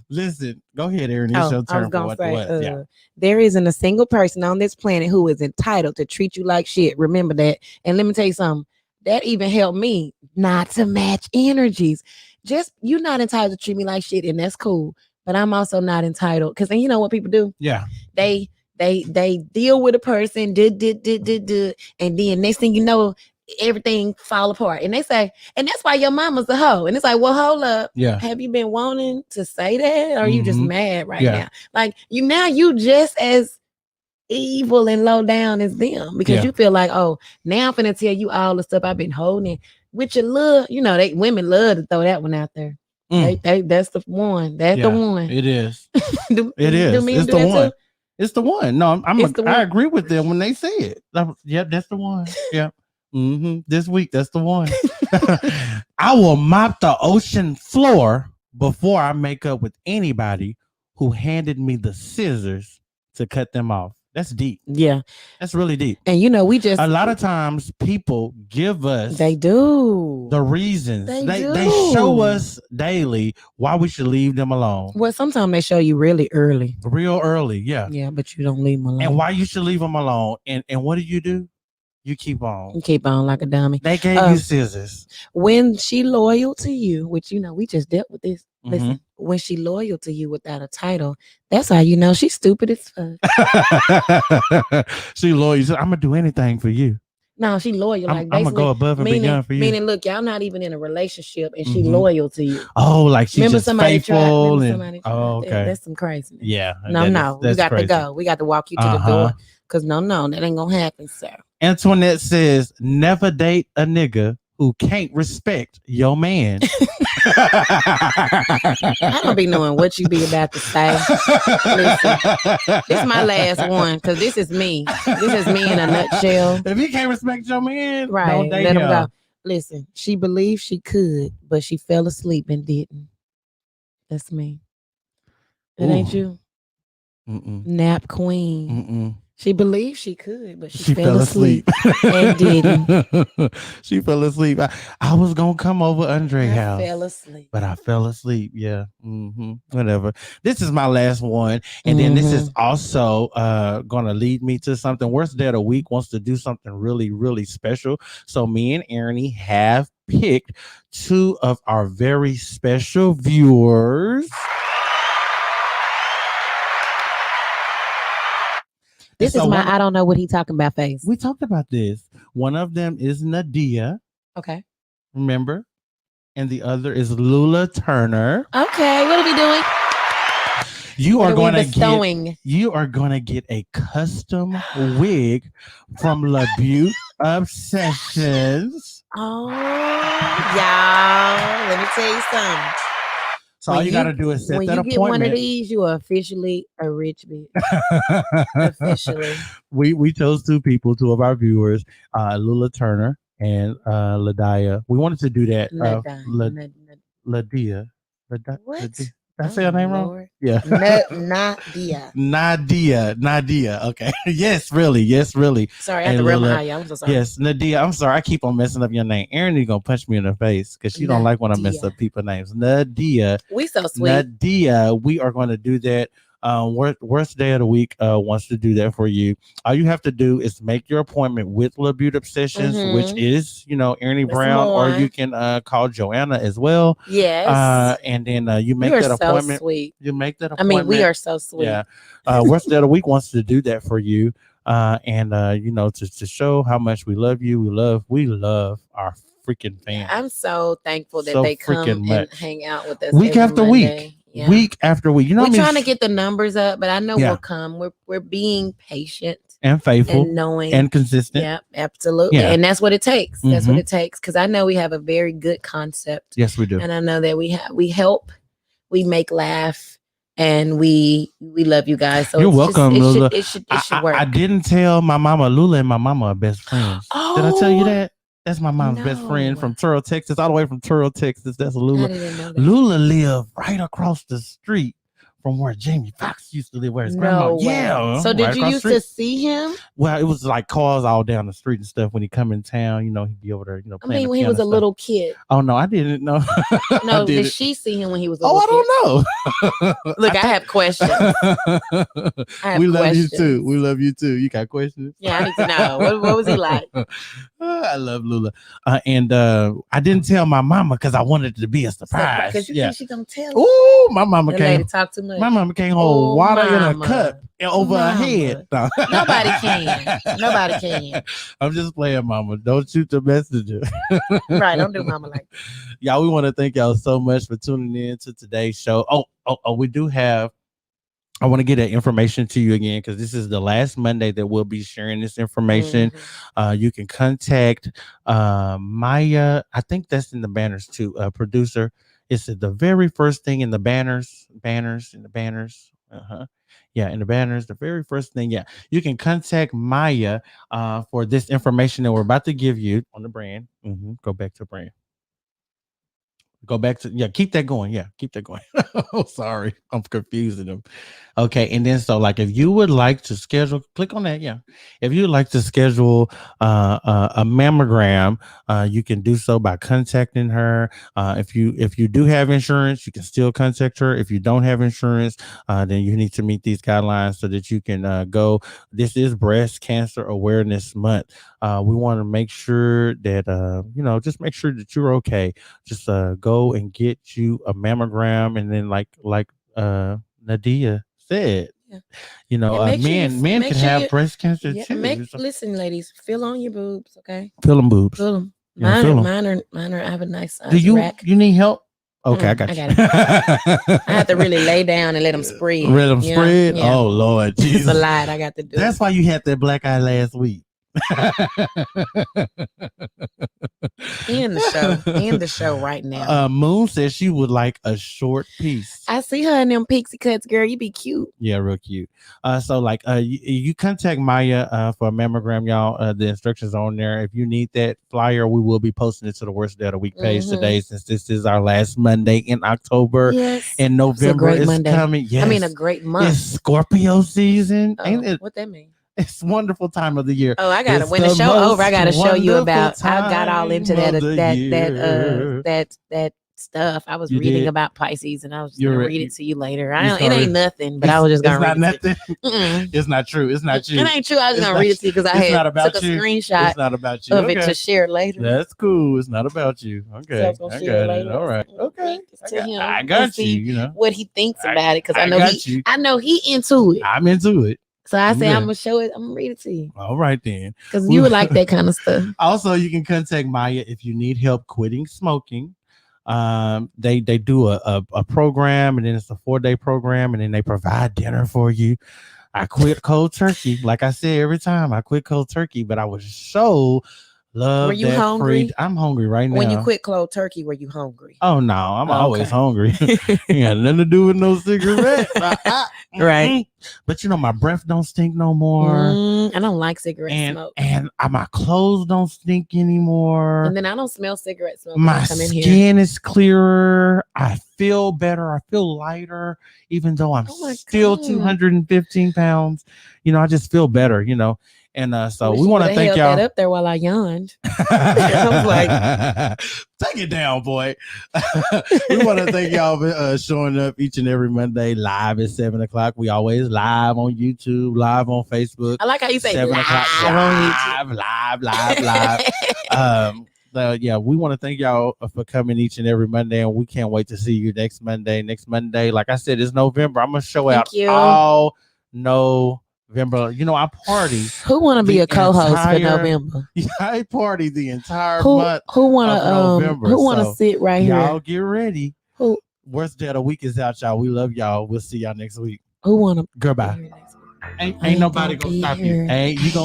Listen, go ahead, Aaron. It's your I was turn for gonna what say, was. Yeah. there isn't a single person on this planet who is entitled to treat you like shit. Remember that. And let me tell you something. That even helped me not to match energies. Just you're not entitled to treat me like shit, and that's cool. But I'm also not entitled because, and you know what people do? Yeah. They deal with a person, and then next thing you know, everything fall apart. And they say, and that's why your mama's a hoe. And it's like, well, hold up. Yeah. Have you been wanting to say that? Or are you just Mhm. mad right Yeah. now? Like you just as evil and low down as them because Yeah. you feel like, oh, now I'm finna tell you all the stuff I've been holding with your love. You know, women love to throw that one out there. That's the one. That's the one. It is. Do It is. men It's do the that one. too? It's the one. No, It's the one. I agree with them when they say it. Yep, that's the one. Yeah. This week, that's the one. I will mop the ocean floor before I make up with anybody who handed me the scissors to cut them off. That's deep. Yeah. That's really deep. And you know, we just A lot of times people give us they do the reasons. They do. show us daily why we should leave them alone. Well, sometimes they show you really early. Real early, yeah. Yeah, but you don't leave them alone. And why you should leave them alone. And what do? You keep on. You keep on like a dummy. They gave you scissors. When she loyal to you, which you know, we just dealt with this. Mm-hmm. Listen, when she loyal to you without a title, that's how you know she's stupid as fuck. She loyal. She said, I'm gonna do anything for you. No, she loyal. I'm Like gonna basically, go above and beyond for you. meaning, look, y'all not even in a relationship, and she Mhm. loyal to you. Oh, like she's Remember just somebody faithful tried. and okay. That's some craziness. Yeah. No, we that's got crazy. to go. We got to walk you to the door. Cause no, that ain't gonna happen, sir. Antoinette says, never date a nigga who can't respect your man. I don't be knowing what you be about to say. Listen, this is my last one because this is me. This is me in a nutshell. If he can't respect your man, Right. don't date Let him him. go. Listen, she believed she could, but she fell asleep and didn't. That's me. It ain't Ooh. you. Mm-mm. Nap queen. Mm-mm. She believed she could, but She she fell asleep and didn't. She fell asleep. I was gonna come over Andre I house, fell asleep. but I fell asleep. Yeah. Whatever. This is my last one, and then this is also gonna lead me to something. Worst Day of the Week wants to do something really, really special. So me and Ernie have picked two of our very special viewers. This So is my one- I don't know what he talking about face. We talked about this. One of them is Nadia, Okay. remember? And the other is Lula Turner. Okay. What are we doing? You What are are we going to get. bestowing? You are going to get a custom wig from LaBute Obsessions. Oh, y'all. Let me tell you something. So all When you got to do is set when that you get one of appointment. these, you are officially a rich bitch. Officially. we chose two people, two of our viewers, Lula Turner and Ladaya. We wanted to do that. Ladia. What? Did I say her name wrong? Lord. Yeah. Nadia. Nadia. Okay. Yes, really. Sorry, I Hey, have to rub Lula. my eye. I'm so sorry. Yes, Nadia. I'm sorry. I keep on messing up your name. Erin is gonna punch me in the face because she don't like when I mess Nadia. up people's names. Nadia. We so sweet. Nadia. We are going to do that. Worst day of the week wants to do that for you. All you have to do is make your appointment with LaBute Obsessions, which Mhm. is Ernie Miss Brown, or Moore. you can call Joanna as well. Yes. And then you make you are that so appointment. sweet. You make that I appointment. mean, we are so sweet. Yeah. Worst day of the week wants to do that for you. And to show how much we love you. We love our freaking fans. I'm so thankful that So they come freaking and much. hang out with us Week every after Monday. week. Yeah. Week after week. You know We're what I mean? trying to get the numbers up, but I know Yeah. we'll come. We're being patient And faithful and knowing. and consistent. Yeah, absolutely. Yeah. And that's what it takes. That's what Mhm. it takes. Because I know we have a very good concept. Yes, we do. And I know that we help, we make laugh, and we love you guys. So You're it's welcome, just, Lula. it should work. I didn't tell my mama. Lula and my mama are best friends. Did I tell you Oh, that? That's my mom's best friend no. from Turl, Texas, all the way from Turl, Texas. That's I Lula. didn't know that. Lula lived right across the street from where Jamie Foxx used to live, where his grandma. No way. Yeah. So did right you across used the to street. see him? Well, it was like cars all down the street and stuff. When he come in town, he'd be over there, I playing mean, the when he piano was a stuff. little kid. Oh no, I didn't know. No, I did didn't. she see him when he was a Oh, little kid? I don't know. Look, I have questions. have We love you questions. too. We love you too. You got questions? Yeah, I need to know. What was he like? I love Lula. And I didn't tell my mama because I wanted it to be a surprise. Because you Yeah. think she gonna tell? Ooh, my mama The came. lady talk too much. My mama can't hold Oh, water in a mama. cup over her Mama. head. No. Nobody can. Nobody can. I'm just playing, mama. Don't shoot the messenger. Right? Don't do mama like that. Y'all, we want to thank y'all so much for tuning in to today's show. We do have. I want to get that information to you again because this is the last Monday that we'll be sharing this information. Mhm. You can contact Maya. I think that's in the banners too. Producer. It's the very first thing in the banners. Yeah, in the banners, the very first thing. Yeah, you can contact Maya for this information that we're about to give you on the brand. Go back to brand. Go back to, keep that going. Yeah, keep that going. Oh, sorry, I'm confusing them. Okay, and then so like if you would like to schedule, click on that. Yeah, if you would like to schedule a mammogram, you can do so by contacting her. If you do have insurance, you can still contact her. If you don't have insurance, then you need to meet these guidelines so that you can go. This is Breast Cancer Awareness Month. We want to make sure that just make sure that you're okay. Just go and get you a mammogram, and then like Nadia said, Yeah. men make can sure have you- breast cancer Yeah, too. listen, ladies, feel on your boobs, okay? Feel them boobs. Feel them. Yeah, feel 'em. Mine are. I have a nice size Do you rack. you need help? Okay, I got I you. got I have to really lay down and let them spread. Let them Yeah, spread. yeah. Oh Lord, It's Jesus. a lot I got to do. That's why you had that black eye last week. End the show right now. Moon says she would like a short piece. I see her in them pixie cuts, girl. You be cute. Yeah, real cute. So like you contact Maya for a mammogram, y'all. The instructions are on there. If you need that flyer, we will be posting it to the Worst Day of the Week page today, since this is our last Monday in October. Yes. And November great is Monday. coming. Yes. I mean, a great month. It's Scorpio season. Oh, Ain't it? what that mean? It's a wonderful time of the year. Oh, I gotta It's when the the show over, I gotta most show you wonderful about. I got all into time of the year. that stuff. I was You reading did? about Pisces, and I was You're gonna right. read it to you later. You It started- ain't nothing, but I was just gonna It's read not it. To nothing. you. Mm-mm. It's not true. It's not you. It ain't true. I was It's gonna not- read it to you because I it's had not about took a you. screenshot It's not about you. of it Okay. to share later. That's cool. It's not about you. So I Okay. was gonna I share got it it. later. All right. I was gonna Okay. link this to him I and got see you. You know. what he thinks I- about it because I I know got you. I know he into it. I'm into it. So I say Yeah. I'm gonna show it. I'm gonna read it to you All right then. because you would like that kind of stuff. Also, you can contact Maya if you need help quitting smoking. They do a program, and then it's a 4-day program, and then they provide dinner for you. I quit cold turkey. Like I said, every time I quit cold turkey, but I was so love Were you that hungry? I'm hungry right now. When you quit cold turkey, were you hungry? Oh no, I'm always Okay. hungry. Ain't got nothing to do with no cigarette. Right. But you know, my breath don't stink no more. I don't like cigarette And smoke. my clothes don't stink anymore. And then I don't smell cigarette smoke when My I come in here. skin is clearer. I feel better. I feel lighter, even though I'm Oh my still God. 215 pounds. You know, I just feel better, you know. And so Wish we you want to would've thank held y'all. that up there while I yawned. I was like, take it down, boy. We want to thank y'all for showing up each and every Monday live at 7:00. We always live on YouTube, live on Facebook. I like how you say 7 live o'clock on YouTube. live. So yeah, we want to thank y'all for coming each and every Monday, and we can't wait to see you next Monday. Next Monday, like I said, it's November. I'm gonna show Thank out you. all November. You know, I party. Who want to be The a co-host for entire- November? I party the entire Who month. want to November, who want to so sit right Y'all here? get ready. Who Worst day of the week is out, y'all. We love y'all. We'll see y'all next week. want to Goodbye. Ain't nobody gonna stop you. Ain't you gonna